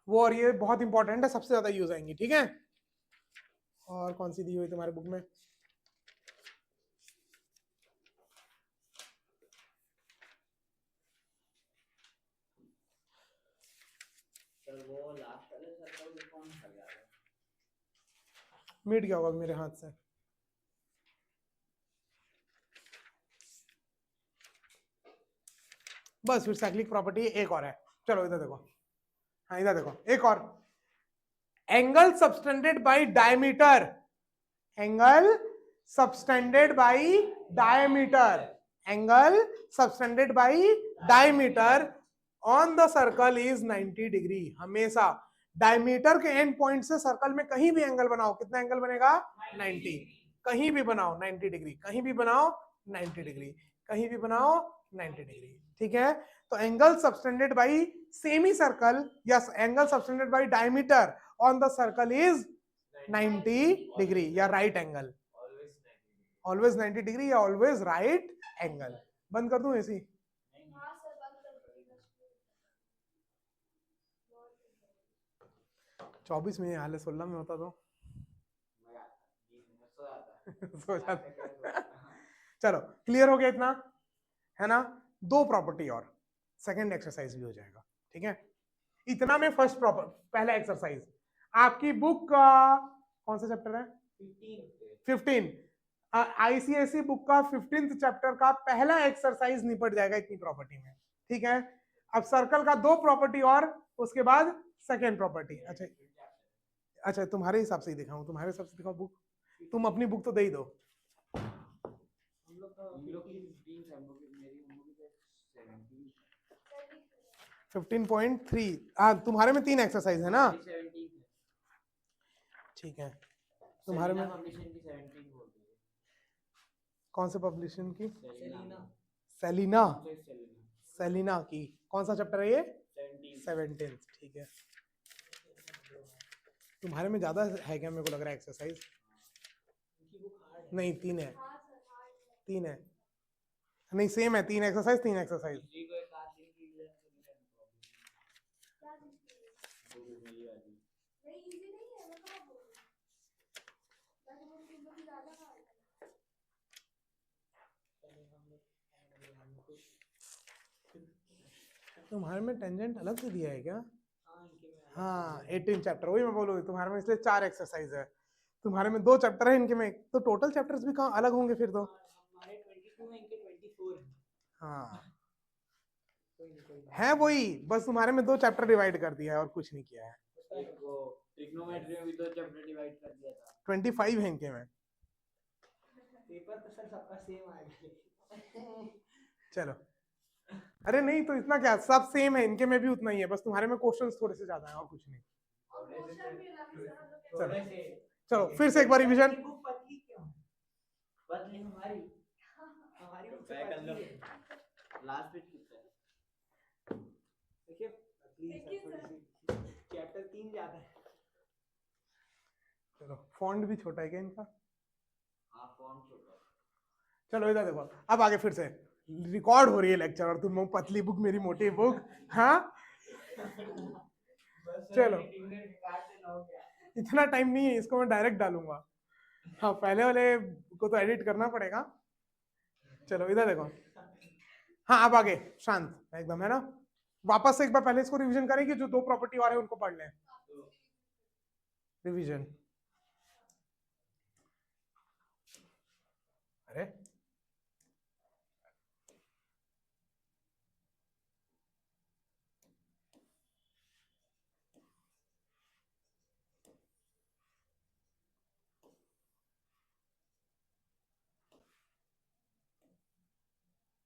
Speaker 1: वो और ये बहुत इंपॉर्टेंट है, सबसे ज्यादा यूज आएंगी, ठीक है। और कौन सी दी हुई तुम्हारे बुक में,
Speaker 2: सर वो लास्ट वाले सर्कल में कौन सा गया है?
Speaker 1: मिट गया होगा मेरे हाथ से। बस फिर साइक्लिक प्रॉपर्टी एक और है, चलो इधर देखो, हाँ इधर देखो, एक और, angle subtended by diameter, angle subtended by diameter, angle subtended by diameter on the circle is 90 degree. हमेशा डायमीटर के एंड पॉइंट से सर्कल में कहीं भी एंगल बनाओ, कितना एंगल बनेगा, 90, कहीं भी बनाओ 90 डिग्री, कहीं भी बनाओ 90 डिग्री, कहीं भी बनाओ 90 डिग्री, ठीक है। तो angle subtended by semi circle या angle subtended by diameter on the circle is 90 degree या राइट एंगल, ऑलवेज 90 डिग्री या ऑलवेज राइट एंगल। बंद कर दूं ऐसी,
Speaker 3: हाँ सर बंद कर दीजिए।
Speaker 1: 24 में हाल 16 में होता तो सो जाता। चलो क्लियर हो गया इतना, है ना। दो प्रॉपर्टी और सेकंड एक्सरसाइज भी हो जाएगा, ठीक है। इतना में फर्स्ट पहला एक्सरसाइज आपकी बुक का कौन सा चैप्टर है, 15, आईसीएसई बुक का 15th चैप्टर का पहला एक्सरसाइज निपट जाएगा इतनी प्रॉपर्टी में, ठीक है। अब सर्कल का दो प्रॉपर्टी और उसके बाद सेकेंड प्रॉपर्टी। अच्छा तुम्हारे हिसाब से ही दिखाऊं, तुम्हारे हिसाब से दिखाओ बुक, तुम अपनी बुक तो दे ही दो।
Speaker 2: हम लोग की 15 से हम लोग की मेरी हम लोग की 17
Speaker 1: 15.3, हाँ तुम्हारे में 3 एक्सरसाइज है ना,
Speaker 2: 17 है।
Speaker 1: ठीक है, तुम्हारे में
Speaker 2: पब्लिशिंग की 17 बोल रही है।
Speaker 1: कौन से पब्लिशिंग की?
Speaker 4: सेलिना।
Speaker 1: सेलिना।
Speaker 2: सेलिना
Speaker 1: सेलिना की कौन सा चैप्टर है ये?
Speaker 2: 17।
Speaker 1: 17। ठीक है, तुम्हारे में ज्यादा है क्या? मेरे को लग रहा है एक्सरसाइज।
Speaker 4: उनकी बुक हार्ड है।
Speaker 1: नहीं 3 है,
Speaker 3: हाँ सर हाँ है।
Speaker 1: 3 है। नहीं सेम है, 3 एक्सरसाइज 3 एक्सरसाइज।
Speaker 2: इसी को एक आध दिन की एग्जाम तो नहीं है प्रॉब्लम।
Speaker 3: क्या चीज़ के लिए?
Speaker 2: वो भी मेरी वाली।
Speaker 3: नहीं इजी नहीं है, मैं कहाँ बोल रही हूँ। मैं तो बोल रही हूँ तुम लोग की ज़्यादा हार्ड है।
Speaker 4: चलिए हम लोग कुछ
Speaker 1: तुम्हारे में टेंजेंट अलग से दिया है क्या?
Speaker 4: हाँ इनके में अलग
Speaker 1: हाँ
Speaker 4: से
Speaker 1: 18 चैप्टर, वही मैं बोलूँ तुम्हारे में, इसलिए 4 एक्सरसाइज है। तुम्हारे में 2 चैप्टर है, इनके में तो टोटल चैप्टर्स भी कहाँ अलग होंगे फिर तो।
Speaker 4: हमारे 22 है, इनके 24 है।
Speaker 1: हाँ
Speaker 4: कोई नहीं
Speaker 1: है वही, बस तुम्हारे में 2 चैप्टर डिवाइड कर दिया है और कुछ नहीं किया है।
Speaker 2: एक वो ट्रिग्नोमेट्री में भी 2 चैप्टर डिवाइड कर दिया था।
Speaker 1: 25 है इनके में।
Speaker 4: पेपर तो सर सबका सेम आएगा।
Speaker 1: चलो, अरे नहीं तो इतना क्या, सब सेम है, इनके में भी उतना ही है, बस तुम्हारे में क्वेश्चंस थोड़े से ज्यादा है और कुछ नहीं।
Speaker 3: और क्वेश्चन भी अलग है सर, हम लोग
Speaker 1: चलो।
Speaker 2: थोड़े से
Speaker 1: चलो फिर से एक बार रिवीजन।
Speaker 4: इनकी बुक पतली क्यों है?
Speaker 2: पतली हमारी
Speaker 4: हमारी
Speaker 2: तो
Speaker 4: बुक से
Speaker 2: पैक
Speaker 4: पतली
Speaker 2: अंदर
Speaker 4: है।
Speaker 2: लास्ट पेज कितना है?
Speaker 4: देखिए पतली
Speaker 3: देखिए
Speaker 4: सर
Speaker 3: सर।
Speaker 4: थोड़ी सी। चैप्टर 3 ज्यादा है।
Speaker 1: चलो फॉन्ट भी छोटा है क्या इनका?
Speaker 2: हां फॉन्ट छोटा है।
Speaker 1: चलो इधर देखो, अब आगे फिर से रिकॉर्ड हो रही है लेक्चर और तुम पतली बुक मेरी मोटी बुक। हाँ चलो
Speaker 2: डिनर के कार्ड से ना हो गया।
Speaker 1: इतना टाइम नहीं है, इसको मैं डायरेक्ट डालूंगा। हाँ पहले वाले को तो एडिट करना पड़ेगा। चलो इधर देखो, हाँ अब आगे शांत एकदम है ना। वापस से एक बार पहले इसको रिवीजन करेंगे, जो 2 प्रॉपर्टी वाले उनको पढ़ लें। रिवीजन। अरे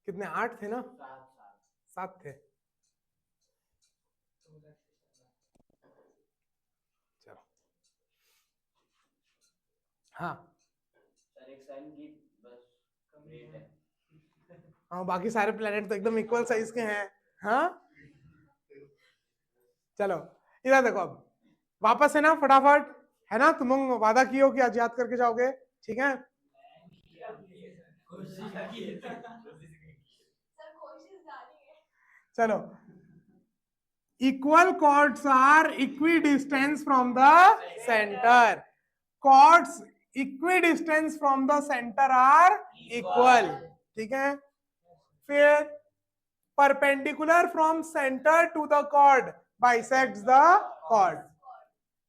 Speaker 1: कितने, 8 थे ना? 7 थे। चलो हाँ
Speaker 2: सर एक साइन की बस रेट है।
Speaker 1: हाँ, बाकी सारे प्लेनेट तो एकदम इक्वल साइज के हैं। हाँ चलो इधर देखो, अब वापस है ना फटाफट, है ना? तुम लोग वादा किए हो कि आज याद करके जाओगे, ठीक है?
Speaker 2: कोशिश की है
Speaker 3: सर कोशिश जारी है।
Speaker 1: चलो, equal chords are equidistant from the center. Chords equidistant from the center are equal. ठीक है? फिर perpendicular from center to the chord bisects the chord.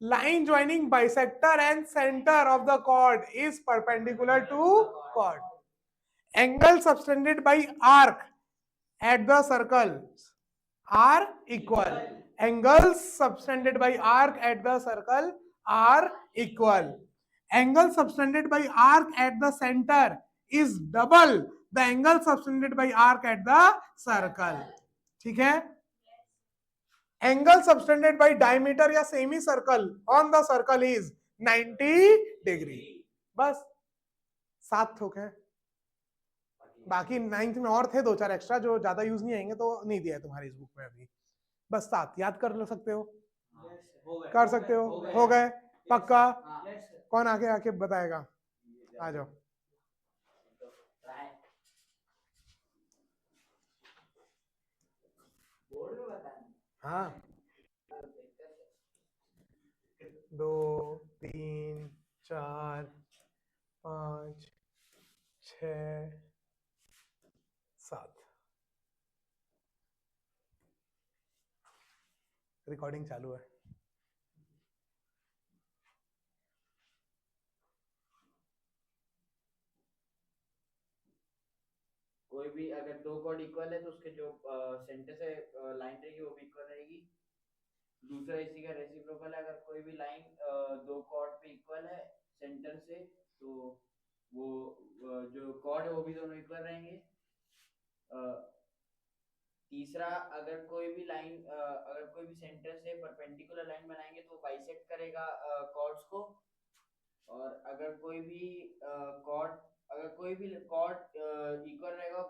Speaker 1: Line joining bisector and center of the chord is perpendicular to chord. Angle subtended by arc at the circles are equal. Angles subtended by arc at the circle are equal. Angle subtended by arc at the center is double the angle subtended by arc at the circle. ठीक है? Angle subtended by diameter या semi circle on the circle is 90 degree. बस 7 थोक है, बाकी 9th में और थे 2-4 एक्स्ट्रा जो ज्यादा यूज नहीं आएंगे, तो नहीं दिया है तुम्हारी इस बुक में अभी। बस 7 याद कर सकते हो, कर सकते हो गए पक्का? कौन आगे आके बताएगा? आ जाओ।
Speaker 2: बोर्ड में बताना।
Speaker 1: हाँ 2 3 4 5 6 7 रिकॉर्डिंग चालू है।
Speaker 2: कोई भी अगर 2 कॉर्ड इक्वल है तो उसके जो सेंटर से लाइन रहेगी वो भी इक्वल रहेगी। दूसरा इसी का रेसिप्रोकल है, अगर कोई भी लाइन 2 कॉर्ड पे इक्वल है सेंटर से तो वो जो कॉर्ड है वो भी दोनों इक्वल रहेंगे। तीसरा अगर कोई भी लाइन अगर कोई भी सेंटर से परपेंडिकुलर लाइन बनाएंगे तो बाइसेक्ट करेगा कॉर्ड्स को, और अगर कोई भी कॉर्ड इक्वल रहेगा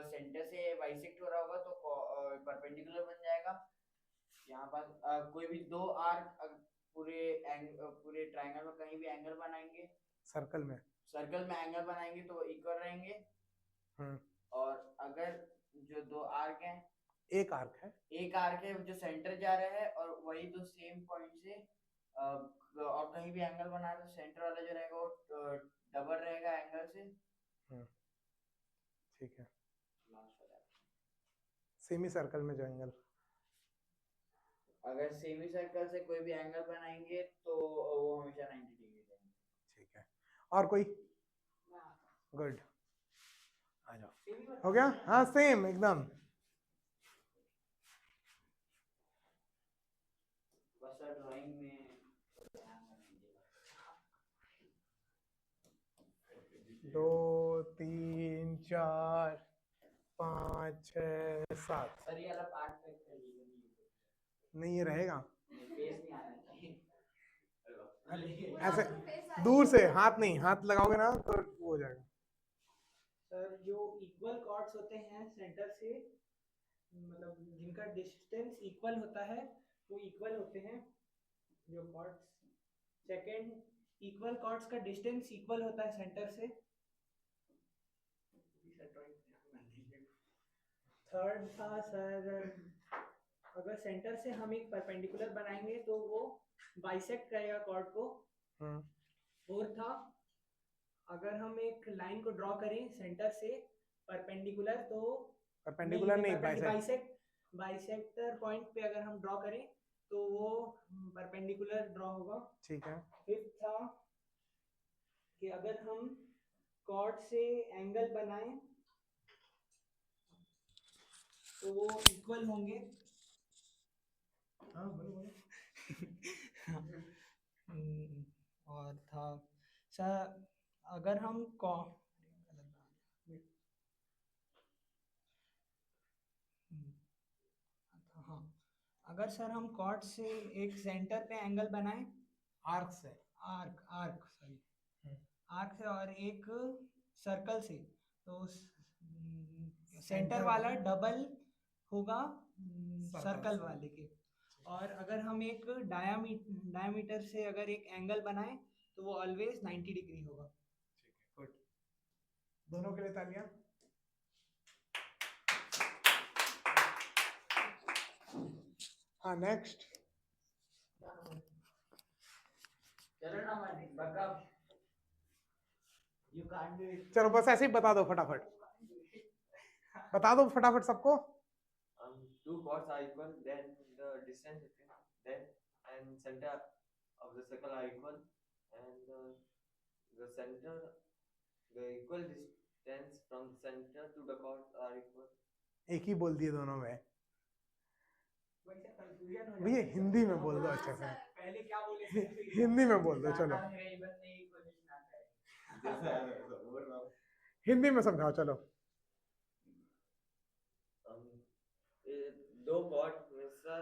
Speaker 2: सेंटर से बाइसेक्ट हो रहा होगा तो परपेंडिकुलर बन जाएगा। यहाँ पर कोई भी दो आर्क पूरे ट्रायंगल में कहीं भी एंगल बनाएंगे,
Speaker 1: सर्कल में
Speaker 2: एंगल बनाएंगे तो इक्वल रहेंगे।
Speaker 1: हम्म,
Speaker 2: और अगर जो दो आर्क हैं,
Speaker 1: एक आर्क है
Speaker 2: जो सेंटर जा रहा है और वही दो सेम पॉइंट से और कहीं भी एंगल बना रहे तो सेंटर वाला जो रहेगा वो डबल रहेगा एंगल से।
Speaker 1: ठीक है।
Speaker 2: लास्ट वाला
Speaker 1: सेमी सर्कल में जो एंगल,
Speaker 2: अगर सेमी सर्कल से कोई भी एंगल बनाएंगे तो वो हमेशा 90 डिग्री रहेंगे।
Speaker 1: ठीक है। और कोई? गुड, आ जाओ। हो गया? हाँ सेम एकदम।
Speaker 2: बस ड्राइंग में ध्यान रखिएगा।
Speaker 1: 2 3 4 5 6 7।
Speaker 2: सर ये वाला पार्ट पे कर लीजिए,
Speaker 1: नहीं, ये रहेगा
Speaker 2: फेस नहीं आना चाहिए।
Speaker 1: ऐसे दूर से, हाथ नहीं, हाथ लगाओगे ना तो वो हो जाएगा।
Speaker 4: सर जो इक्वल कॉर्ड्स होते हैं सेंटर से, मतलब जिनका डिस्टेंस इक्वल होता है वो इक्वल होते हैं। जो कॉर्ड्स, सेकंड, इक्वल कॉर्ड्स का डिस्टेंस इक्वल होता है सेंटर से। थर्ड था सर, अगर सेंटर से हम एक परपेंडिकुलर बनाएंगे तो वो बाइसेक्ट करेगा कॉर्ड को। फोर्थ था, अगर हम एक लाइन को ड्रॉ करें सेंटर से परपेंडिकुलर तो
Speaker 1: परपेंडिकुलर नहीं, बाइसेक्ट।
Speaker 4: बाइसेक्टर पॉइंट पे अगर हम ड्रॉ करें तो वो परपेंडिकुलर ड्रॉ होगा।
Speaker 1: ठीक है।
Speaker 4: फिफ्थ था कि अगर हम कॉर्ड से एंगल बनाएं तो वो इक्वल होंगे। हाँ बोलो बोलो। और था सर, अगर हम हाँ, अगर सर हम कॉर्ड से एक सेंटर पे एंगल बनाएं,
Speaker 1: आर्क से,
Speaker 4: आर्क सॉरी, आर्क से और एक सर्कल से, तो सेंटर वाला डबल होगा सर्कल वाले के। और अगर हम एक डायमीटर से अगर एक एंगल बनाएं तो वो ऑलवेज 90 डिग्री होगा।
Speaker 1: गुड, दोनों के लिए तालियां। हाँ नेक्स्ट।
Speaker 2: चलो ना मैं backup, you can't do it.
Speaker 1: चलो बस ऐसे ही बता दो फटाफट, बता दो फटाफट सबको।
Speaker 5: Two chords are equal, then the distance between them and center of the circle are equal, and the center, the equal distance from the center to the chords are equal.
Speaker 1: एक ही बोल दिए दोनों में।
Speaker 4: वैसे कंफ्यूजन हो
Speaker 1: भैया
Speaker 4: जाता है।
Speaker 1: हिंदी में बोल दो अच्छे से,
Speaker 4: पहले क्या बोले थे?
Speaker 1: हिंदी में बोल दो। चलो हिंदी में समझाओ चलो।
Speaker 5: दो chord हमेशा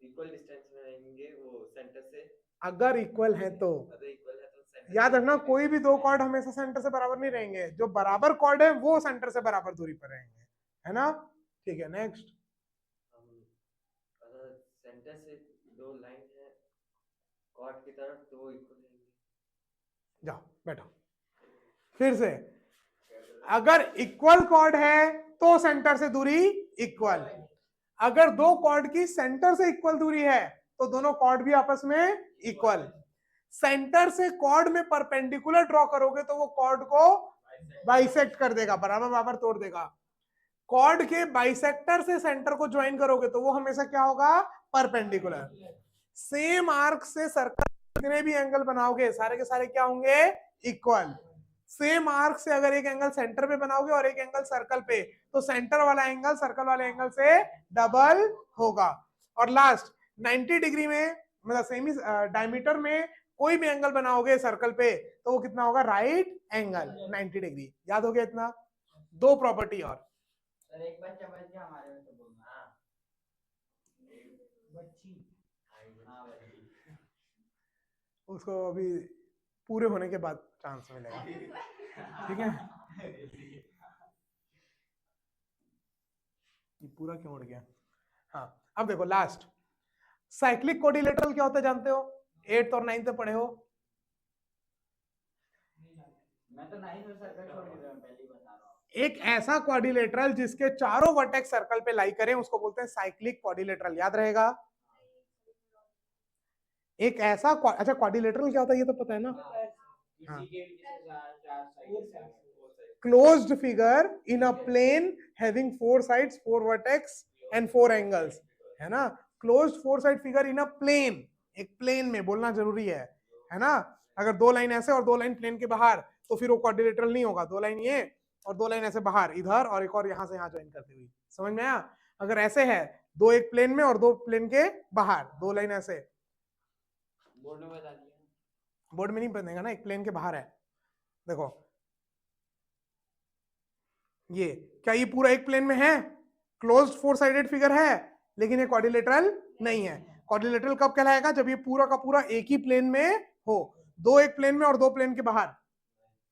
Speaker 5: equal distance में रहेंगे वो center से,
Speaker 1: अगर इक्वल है तो,
Speaker 5: अगर equal है तो center
Speaker 1: याद
Speaker 5: से
Speaker 1: रखना
Speaker 5: equal
Speaker 1: कोई भी
Speaker 5: distance
Speaker 1: दो
Speaker 5: में
Speaker 1: कॉर्ड हमेशा सेंटर से बराबर नहीं रहेंगे, जो बराबर कॉर्ड है वो सेंटर से बराबर दूरी पर रहेंगे, है ना? ठीक है नेक्स्ट।
Speaker 5: अगर सेंटर से दो लाइन है कॉर्ड की तरफ तो वो इक्वल रहेंगे।
Speaker 1: जाओ बैठो फिर से। अगर इक्वल कॉर्ड है तो सेंटर से दूरी इक्वल, अगर दो कॉर्ड की सेंटर से इक्वल दूरी है तो दोनों कॉर्ड भी आपस में इक्वल। सेंटर से कॉर्ड में परपेंडिकुलर ड्रॉ करोगे तो वो कॉर्ड को बाइसेक्ट कर देगा, बराबर बराबर तोड़ देगा। कॉर्ड के बाइसेक्टर से सेंटर को ज्वाइन करोगे तो वो हमेशा क्या होगा? परपेंडिकुलर। सेम आर्क से सर्कल जितने भी एंगल बनाओगे सारे के सारे क्या होंगे? इक्वल। सेम आर्क से अगर एक एंगल सेंटर पे बनाओगे और एक एंगल सर्कल पे, तो सेंटर वाला एंगल सर्कल वाले एंगल से डबल होगा। और लास्ट 90 डिग्री में, मतलब सेमी डायमीटर में कोई भी एंगल बनाओगे सर्कल पे तो वो कितना होगा? Right angle 90 degree. याद हो गया इतना? दो प्रॉपर्टी और।
Speaker 2: सर एक बच्चा बच गया हमारे में तो बोलना। हाँ
Speaker 4: बच्ची,
Speaker 2: हाँ बच्ची।
Speaker 1: उसको अभी पूरे होने के बाद चांस मिलेगा, ठीक है। ये पूरा क्यों उड़ गया? हाँ, अब देखो लास्ट, साइक्लिक कोडिलेटरल क्या होता है जानते हो? 8th और 9th में पढ़े हो।
Speaker 2: मैं तो 9th में सर्कल छोड़ के मैं पहले ही बता रहा हूँ।
Speaker 1: एक ऐसा क्वाड्रिलेटरल जिसके चारों वर्टेक्स सर्कल पे लाई करें उसको बोलते हैं साइक्लिक क्वाड्रिलेटरल, याद रहेगा। एक ऐसा अच्छा क्वाड्रिलेटरल क्या होता है ये तो पता है ना। हाँ,
Speaker 2: किसी के भी जैसे चार side
Speaker 1: closed figure in a plane having 4 sides, 4 vertex and 4 angles, है ना। closed 4 side figure in a plane, एक प्लेन में बोलना जरूरी है ना। अगर 2 लाइन ऐसे और 2 लाइन प्लेन के बाहर तो फिर वो क्वाड्रिलेटरल नहीं होगा। 2 लाइन ये और 2 लाइन ऐसे बाहर इधर और एक और यहां से यहां ज्वाइन करती हुई, समझ में आया। अगर ऐसे है 2 एक प्लेन में और 2 प्लेन के बाहर, 2 लाइन ऐसे,
Speaker 2: बोर्ड में बता दिया,
Speaker 1: बोर्ड में नहीं बनेगा ना, एक प्लेन के बाहर है। देखो ये क्या, ये पूरा एक प्लेन में है, क्लोज्ड 4 साइडेड फिगर है, लेकिन ये क्वाड्रिलेटरल नहीं है। क्वाड्रिलेटरल कब कहलाएगा? जब ये पूरा का पूरा एक ही प्लेन में हो, 2 एक प्लेन में और 2 प्लेन के बाहर,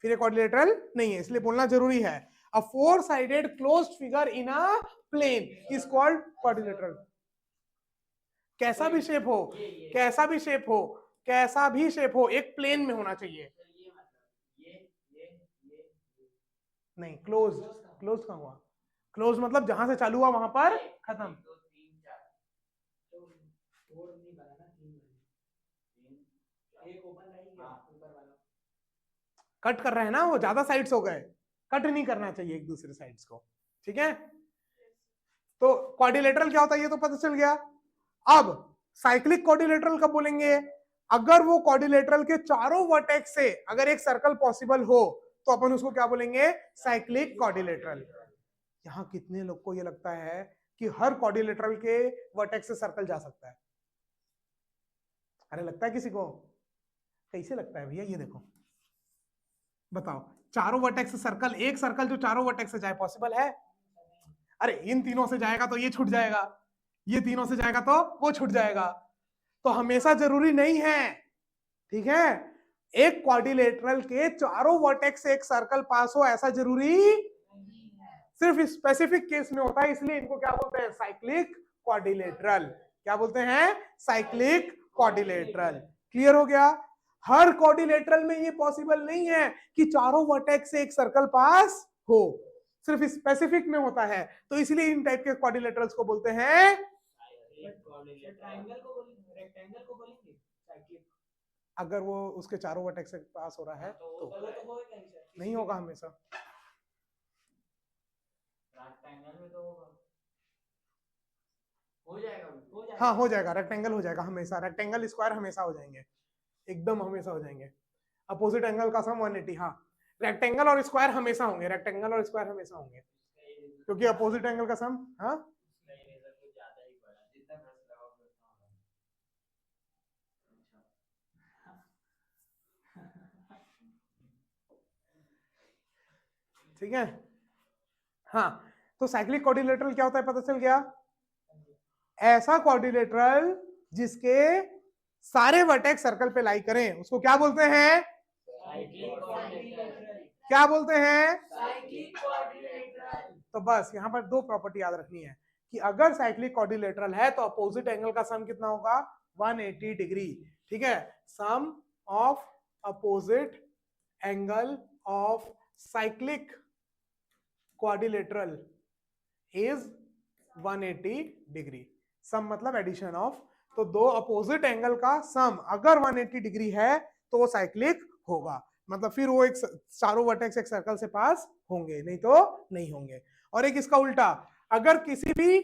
Speaker 1: फिर ये क्वाड्रिलेटरल नहीं है। इसलिए बोलना जरूरी है, a 4 sided closed figure in a plane is called quadrilateral. कैसा भी शेप हो, कैसा भी शेप हो, कैसा भी शेप हो, एक प्लेन में होना चाहिए।
Speaker 2: ये मतलब ये
Speaker 1: नहीं, क्लोज्ड, क्लोज कहाँ हुआ? क्लोज मतलब जहां से चालू हुआ वहां पर खत्म।
Speaker 2: 1 2 3 4
Speaker 4: तो 4 नहीं बना ना, 3 बना, एक ओपन रहेगा ऊपर वाला।
Speaker 1: कट कर रहे हैं ना, वो ज्यादा साइड्स हो गए, कट नहीं करना चाहिए एक दूसरे साइड्स को, ठीक है। तो क्वाड्रिलेटरल क्या होता है ये तो पता चल गया। अब साइक्लिक क्वाड्रिलेटरल कब बोलेंगे? अगर वो क्वाड्रिलेटरल के चारों वर्टेक्स से अगर एक सर्कल पॉसिबल हो तो अपन उसको क्या बोलेंगे? Cyclic quadrilateral. यहां कितने लोग को ये लगता है कि हर क्वाड्रिलेटरल के वर्टेक्स से सर्कल जा सकता है? अरे लगता है किसी को? कैसे लगता है भैया? ये देखो, बताओ, चारों वर्टेक्स से सर्कल, एक सर्कल जो चारों वर्टेक्स से जाए पॉसिबल है? अरे इन तीनों से जाएगा तो ये छूट जाएगा, ये तीनों से जाएगा तो वो छूट जाएगा, तो हमेशा जरूरी नहीं है, ठीक है। एक क्वाड्रिलेटरल के चारों वर्टेक्स से एक सर्कल पास हो ऐसा जरूरी सिर्फ स्पेसिफिक केस में होता है, इसलिए इनको क्या बोलते हैं? Cyclic quadrilateral. क्या बोलते हैं? Cyclic quadrilateral. क्लियर हो गया? हर क्वाड्रिलेटरल में ये पॉसिबल नहीं है कि चारों वर्टेक्स से एक सर्कल पास हो, सिर्फ स्पेसिफिक में होता है, तो इसलिए इन टाइप के क्वाड्रिलेटरल्स को बोलते हैं।
Speaker 4: ट्रायंगल को बोलेंगे, रेक्टेंगल को बोलेंगे साइक्लिक।
Speaker 1: अगर वो उसके चारों वर्टेक्स से पास हो रहा है तो नहीं होगा हमेशा।
Speaker 2: रेक्टेंगल में तो हो जाएगा,
Speaker 1: हाँ हो जाएगा, रेक्टेंगल हो जाएगा हमेशा, रेक्टेंगल स्क्वायर हमेशा हो जाएंगे, एकदम हमेशा हो जाएंगे। अपोजिट एंगल का सम 180। हाँ, रेक्टेंगल और स्क्वायर हमेशा होंगे, रेक्टेंगल और स्क्वायर हमेशा होंगे, क्योंकि अपोजिट एंगल का सम। हाँ ठीक है। हाँ, तो साइक्लिक क्वाड्रिलेटरल क्या होता है पता चल गया? ऐसा क्वाड्रिलेटरल जिसके सारे वर्टेक्स सर्कल पे लाई करें उसको क्या बोलते हैं? क्या बोलते हैं? तो बस यहाँ पर 2 प्रॉपर्टी याद रखनी है कि अगर साइक्लिक क्वाड्रिलेटरल है तो अपोजिट एंगल का सम कितना होगा? 180 डिग्री, ठीक है। Sum of opposite angle of cyclic quadrilateral is 180 degree. Sum मतलब एडिशन ऑफ, तो 2 अपोजिट एंगल का सम अगर 180 डिग्री है तो वो साइक्लिक होगा, मतलब फिर वो एक चारों वर्टेक्स एक सर्कल से पास होंगे, नहीं तो नहीं होंगे। और एक इसका उल्टा, अगर किसी भी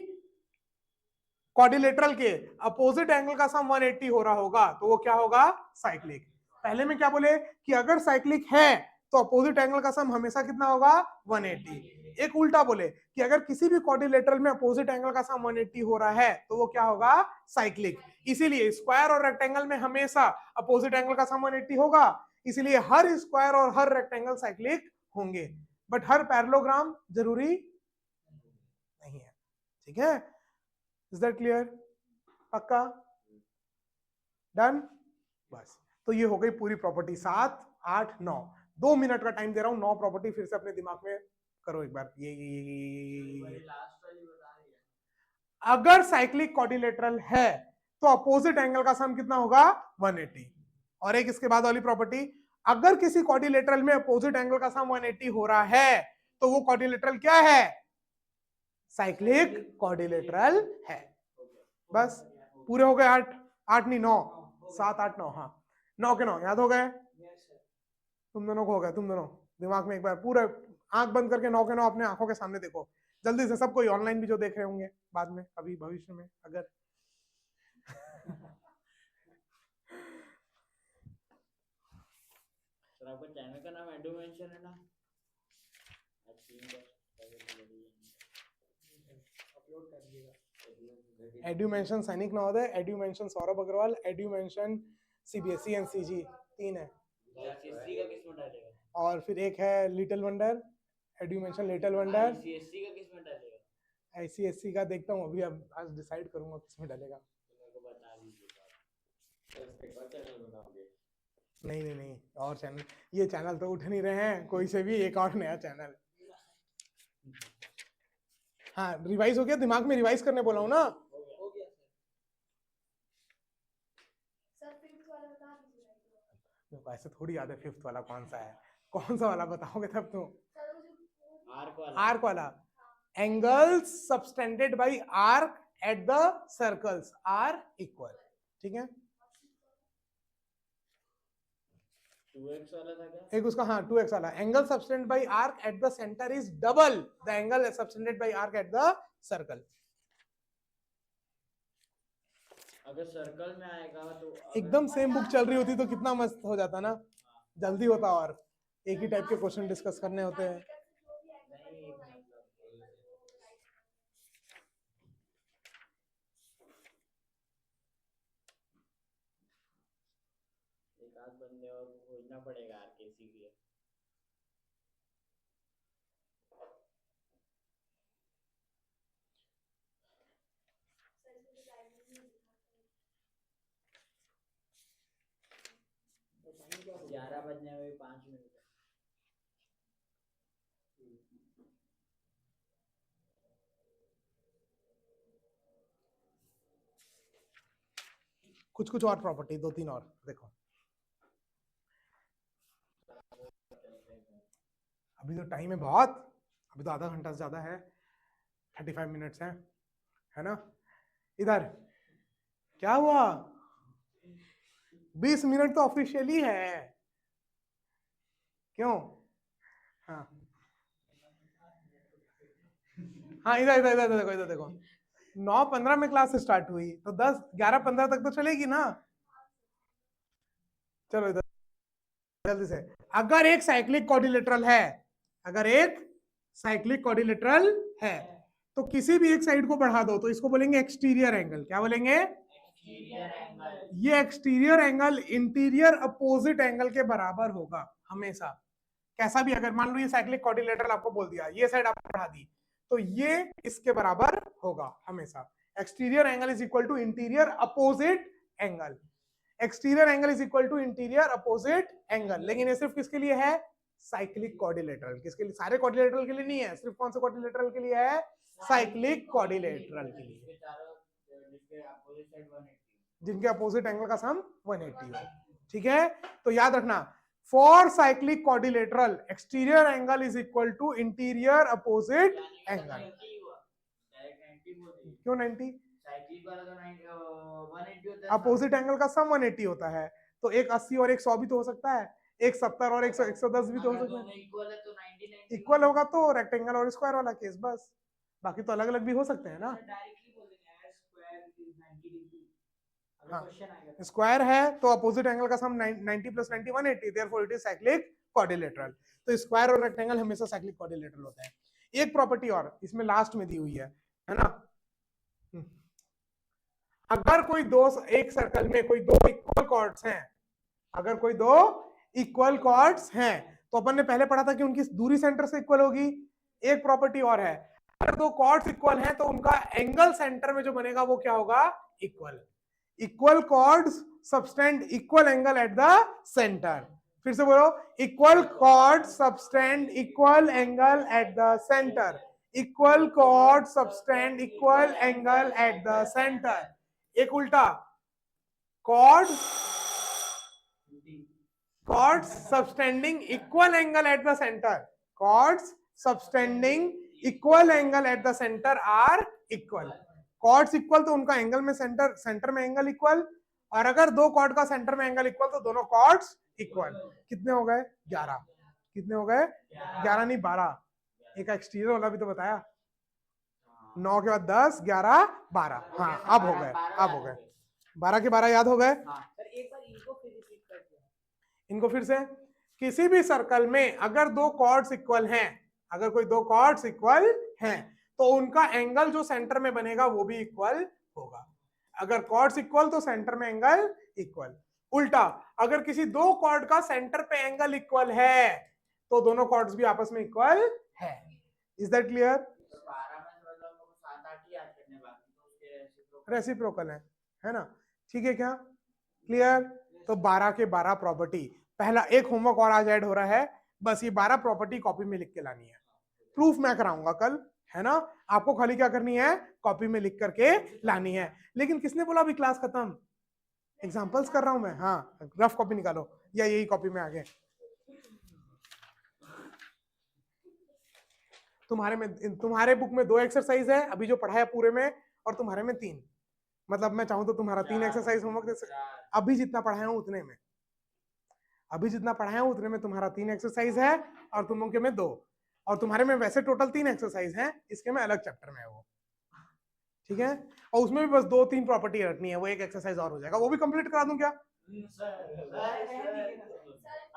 Speaker 1: क्वाड्रिलेटरल के अपोजिट एंगल का सम 180 हो रहा होगा तो वो क्या होगा? साइक्लिक। पहले में क्या बोले कि अगर साइक्लिक है तो अपोजिट एंगल का सम हमेशा कितना होगा? 180। एक उल्टा बोले कि अगर किसी भी क्वाड्रिलेटरल में अपोजिट एंगल का सम 180 हो रहा है तो वो क्या होगा? साइक्लिक। इसीलिए स्क्वायर और रेक्टेंगल में हमेशा अपोजिट एंगल का सम 180 होगा, इसलिए हर स्क्वायर और हर रेक्टेंगल साइक्लिक होंगे, बट हर पैरेललोग्राम जरूरी नहीं है, ठीक है। Is that clear? पक्का? डन? बस तो ये हो गई पूरी प्रॉपर्टी 7, 8, 9। 2 मिनट का टाइम दे रहा हूँ, 9 प्रॉपर्टी फिर से अपने दिमाग में करो एक बार। ये
Speaker 2: लास्ट वाली बता रही है।
Speaker 1: अगर साइक्लिक क्वाड्रिलेटरल है तो अपोजिट एंगल का सम कितना होगा 180। और एक इसके बाद वाली प्रॉपर्टी, अगर किसी क्वाड्रिलेटरल में अपोजिट एंगल का सम 180 हो रहा है तो वो क्वाड्रिलेटरल क्या है, साइक्लिक क्वाड्रिलेटरल है। बस पूरे हो गए 8, 8 नहीं 9, 7, 8, 9। हाँ 9 के 9 याद हो गए तुम दोनों को, हो गया तुम दोनों दिमाग में। एक बार पूरा आंख बंद करके 9 के 9 अपने आंखों के सामने देखो जल्दी से, सब कोई ऑनलाइन भी जो देख रहे होंगे बाद में अभी भविष्य में अगर
Speaker 2: सर आपका चैनल का नाम एडू मेंशन है ना?
Speaker 4: अपलोड कर दिएगा।
Speaker 1: एडू मेंशन सैनिक नवोदय, एडू मेंशन सौरभ अग्रवाल, एडू मेंशन सीबीएसई एनसीजी, 3 है।
Speaker 2: आईसीएससी का किसमें डालेगा?
Speaker 1: और फिर एक है little wonder, edu mention little wonder.
Speaker 2: ICSC का किसमें डालेगा?
Speaker 1: आईसीएससी का देखता हूँ अभी, अब आज डिसाइड करूंगा किसमें डालेगा।
Speaker 2: मेरे को बता दीजिए।
Speaker 1: नहीं नहीं नहीं, और चैनल, ये चैनल तो उठ नहीं रहे हैं कोई से भी, एक और नया चैनल। हाँ रिवाइज हो गया, दिमाग में रिवाइज करने बोला हूँ ना।
Speaker 4: हो गया सर।
Speaker 3: सर फिफ्थ वाला बता दीजिए।
Speaker 1: देखो ऐसे थोड़ी याद है फिफ्थ वाला कौन सा है, कौन सा वाला बताओगे तब तुम।
Speaker 3: सर वो जो
Speaker 2: आर्क वाला।
Speaker 1: आर्क वाला, angles subtended by arc at the circles are equal, ठीक है।
Speaker 2: 2x वाला था क्या?
Speaker 1: एक उसका हाँ 2x वाला, angle subtended by arc at the centre is double the angle subtended by arc at the circle.
Speaker 2: अगर सर्कल में आएगा तो
Speaker 1: एकदम सेम बुक चल रही होती तो कितना मस्त हो जाता ना, जल्दी होता और एक ही टाइप के क्वेश्चन डिस्कस करने होते हैं।
Speaker 2: एक आध बंदे और खोजना पड़ेगा आरकेसी के लिए।
Speaker 3: सर इसमें तो टाइमिंग नहीं दिखा।
Speaker 2: 11 बजने में 5 मिनट है।
Speaker 1: कुछ कुछ और प्रॉपर्टी 2-3 और देखो। अभी तो टाइम है बहुत, अभी तो आधा घंटा से ज्यादा है, 35 मिनट्स है ना। इधर क्या हुआ, 20 मिनट तो ऑफिशियली है, क्यों। हाँ हाँ इधर इधर इधर देखो, इधर देखो 9:15 में क्लास स्टार्ट हुई तो 11:15 तक तो चलेगी ना। चलो इधर जल्दी से, अगर एक साइक्लिक क्वाड्रिलेटरल है, अगर एक साइक्लिक क्वाड्रिलेटरल है तो किसी भी एक साइड को बढ़ा दो तो इसको बोलेंगे एक्सटीरियर एंगल। क्या बोलेंगे,
Speaker 2: एक्सटीरियर एंगल।
Speaker 1: ये exterior angle interior opposite angle के बराबर होगा हमेशा। कैसा भी, अगर मान लो ये साइक्लिक क्वाड्रिलेटरल आपको बोल दिया, ये साइड आपको बढ़ा दी तो ये इसके बराबर होगा हमेशा। Exterior angle is equal to interior opposite angle, exterior angle is equal to interior opposite angle. लेकिन ये सिर्फ किसके लिए है, साइक्लिक क्वाड्रिलेटरल। किसके लिए, सारे क्वाड्रिलेटरल के लिए नहीं है, सिर्फ कौन से क्वाड्रिलेटरल के लिए है, साइक्लिक क्वाड्रिलेटरल के लिए, जिनके अपोजिट एंगल का सम 180 हो, ठीक है। तो याद रखना, for cyclic quadrilateral exterior angle is equal to interior opposite angle. क्यों 90,
Speaker 2: साइक्लिक वाला तो 180 होता है।
Speaker 1: अपोजिट एंगल का सम 180 होता है, तो एक 80 और एक 100 भी तो हो सकता है, एक 70 और एक 110 भी तो हो सकता है।
Speaker 2: इक्वल है तो 90
Speaker 1: इक्वल होगा तो रेक्टेंगल और स्क्वायर वाला केस, बस। बाकी तो अलग अलग भी हो सकते हैं ना।
Speaker 4: डायरेक्टली बोल देंगे स्क्वायर इज 90 डिग्री। अगर
Speaker 1: हाँ।
Speaker 4: क्वेश्चन आएगा
Speaker 1: स्क्वायर है तो अपोजिट एंगल का सम 90 + 90 180, therefore it is cyclic quadrilateral. तो स्क्वायर और रेक्टेंगल हमेशा साइक्लिक क्वाड्रिलेटरल होता है। एक प्रॉपर्टी और इसमें लास्ट में दी हुई है ना, अगर कोई एक सर्कल में कोई 2 इक्वल कॉर्ड्स हैं, अगर कोई 2 इक्वल कॉर्ड्स हैं तो अपन ने पहले पढ़ा था कि उनकी दूरी सेंटर से इक्वल होगी। एक प्रॉपर्टी और है, अगर 2 कॉर्ड्स इक्वल हैं तो उनका एंगल सेंटर में जो बनेगा वो क्या होगा, equal. Equal chords subtend equal angle at the centre. फिर से बोलो, equal chord subtend equal angle at the centre. Equal chord subtend equal angle at the centre. एक उल्टा, chord chords subtending equal angle at the center, chords subtending equal angle at the center are equal। chords equal तो उनका angle में centre में angle equal, और अगर दो cord का सेंटर में एंगल इक्वल तो दोनों कॉर्ड्स इक्वल। कितने हो गए? 11। कितने हो गए? 11 नहीं 12। एक एक्सटीरियर वाला भी तो बताया। 9 के बाद 10, 11, 12। हाँ अब हो गए, अब हो गए 12 के 12 याद हो गए। इनको फिर से, किसी भी सर्कल में अगर दो कॉर्ड्स इक्वल हैं, अगर कोई दो कॉर्ड्स इक्वल हैं तो उनका एंगल जो सेंटर में बनेगा वो भी इक्वल होगा। अगर कॉर्ड्स इक्वल तो सेंटर में एंगल इक्वल। उल्टा, अगर किसी दो कॉर्ड का सेंटर पे एंगल इक्वल है तो दोनों कॉर्ड्स भी आपस में इक्वल है। Is that clear? रेसिप्रोकल है ना? ठीक है क्या? क्लियर? तो 12 के 12 प्रॉपर्टी, पहला एक होमवर्क और आज ऐड हो रहा है, बस ये 12 प्रॉपर्टी कॉपी में लिख के लानी है। प्रूफ मैं कराऊंगा कल, है ना? आपको खाली क्या करनी है? कॉपी में लिख करके लानी है। लेकिन किसने बोला अभी क्लास खत्म? एग्जांपल्स कर रहा हूं मैं। हाँ, रफ कॉपी निकालो या यही कॉपी में आगे। तुम्हारे बुक में 2 एक्सरसाइज है अभी जो पढ़ा है पूरे में, और तुम्हारे में 3। मतलब मैं चाहूं तो तुम्हारा 3 एक्सरसाइज होमवर्क दे सकता। अभी जितना पढ़ाया हूं उतने में, अभी जितना पढ़ाया हूं उतने में तुम्हारा 3 एक्सरसाइज है और तुम लोग के में 2, और तुम्हारे में वैसे टोटल 3 एक्सरसाइज हैं, इसके में अलग चैप्टर में है वो। ठीक है? और उसमें भी बस 2-3 प्रॉपर्टी रखनी है, वो एक एक्सरसाइज और हो जाएगा, वो भी कंप्लीट करा दूं क्या?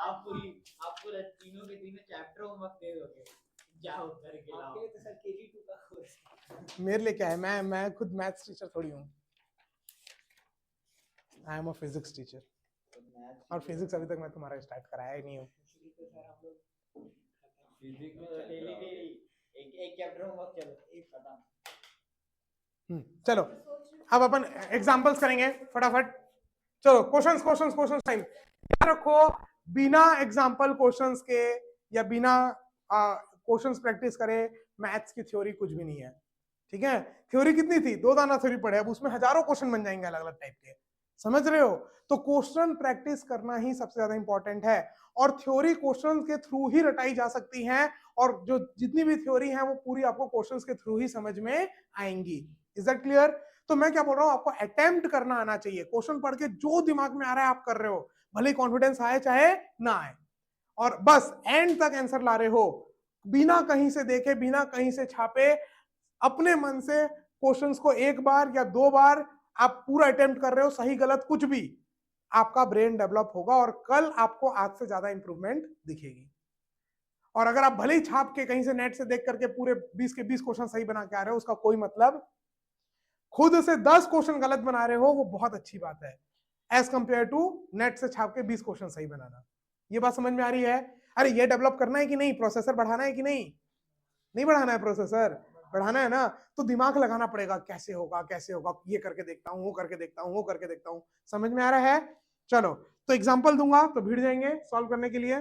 Speaker 2: आप पूरे तीनों के तीनों चैप्टर होमवर्क दे दोगे, जाओ करके लाओ। तो सर केजी 2 का कोर्स
Speaker 1: मेरे लिए क्या है? मैं खुद मैथ्स टीचर थोड़ी हूँ। I am a physics teacher, और फिजिक्स अभी तक मैं तुम्हारा स्टार्ट कराया ही नहीं हूँ।
Speaker 2: फिजिक्स में तो डेली एक चैप्टर होमवर्क, चलो एक खत्म।
Speaker 1: चलो अब अपन एग्जांपल्स करेंगे फटाफट। चलो क्वेश्चंस टाइम। याद रखो, बिना एग्जांपल क्वेश्चंस के या बिना क्वेश्चंस प्रैक्टिस करे मैथ्स की थ्योरी कुछ भी नहीं है। ठीक है? थ्योरी कितनी थी? 2 दाना थ्योरी पढ़े, अब उसमें हजारों क्वेश्चन बन जाएंगे अलग अलग टाइप के। समझ रहे हो? तो क्वेश्चन प्रैक्टिस करना ही सबसे ज्यादा इंपॉर्टेंट है, और थ्योरी क्वेश्चन के थ्रू ही रटाई जा सकती है, और जो जितनी भी थ्योरी है वो पूरी आपको क्वेश्चंस के थ्रू ही समझ में आएंगी। Is that clear? तो मैं क्या बोल रहा हूँ, आपको अटेम्प्ट करना आना चाहिए। क्वेश्चन पढ़ के जो दिमाग में आ रहा है आप कर रहे हो, भले कॉन्फिडेंस आए चाहे ना आए, और बस एंड तक आंसर ला रहे हो, बिना कहीं से देखे, बिना कहीं से छापे, अपने मन से क्वेश्चंस को 1 बार या 2 बार आप पूरा अटेम्प्ट कर रहे हो, सही गलत कुछ भी, आपका ब्रेन डेवलप होगा और कल आपको आज से ज्यादा इंप्रूवमेंट दिखेगी। और अगर आप भले ही छाप के कहीं से नेट से देख करके पूरे 20 के 20 क्वेश्चन सही बना के आ रहे हो, उसका कोई मतलब, खुद से 10 क्वेश्चन गलत बना रहे हो वो बहुत अच्छी बात है, एज कंपेयर टू नेट से छाप के 20 क्वेश्चन सही बनाना। ये बात समझ में आ रही है? अरे ये डेवलप करना है कि नहीं? प्रोसेसर बढ़ाना है कि नहीं? नहीं बढ़ाना है प्रोसेसर, बढ़ाना है ना? तो दिमाग लगाना पड़ेगा, कैसे होगा कैसे होगा, ये करके देखता हूँ, वो करके देखता हूँ, वो करके देखता हूँ। समझ में आ रहा है? चलो तो एग्जांपल दूंगा तो भिड़ जाएंगे सॉल्व करने के लिए।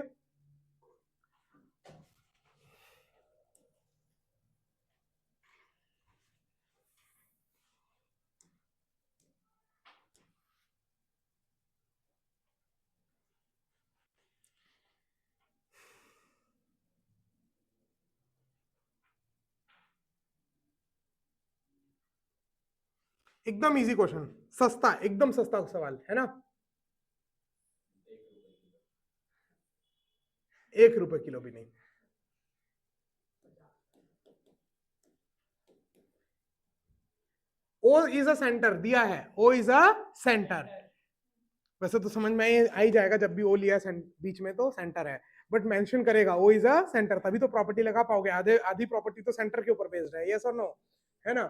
Speaker 1: एकदम इजी क्वेश्चन, सस्ता, एकदम सस्ता सवाल है ना? 1 रुपए किलो भी नहीं। O इज अ सेंटर दिया है, O इज अ सेंटर। वैसे तो समझ में आ ही जाएगा, जब भी O लिया बीच में तो सेंटर है, बट मेंशन करेगा O इज अ सेंटर, तभी तो प्रॉपर्टी लगा पाओगे। आधी प्रॉपर्टी तो सेंटर के ऊपर बेस्ड है, यस और नो? है ना?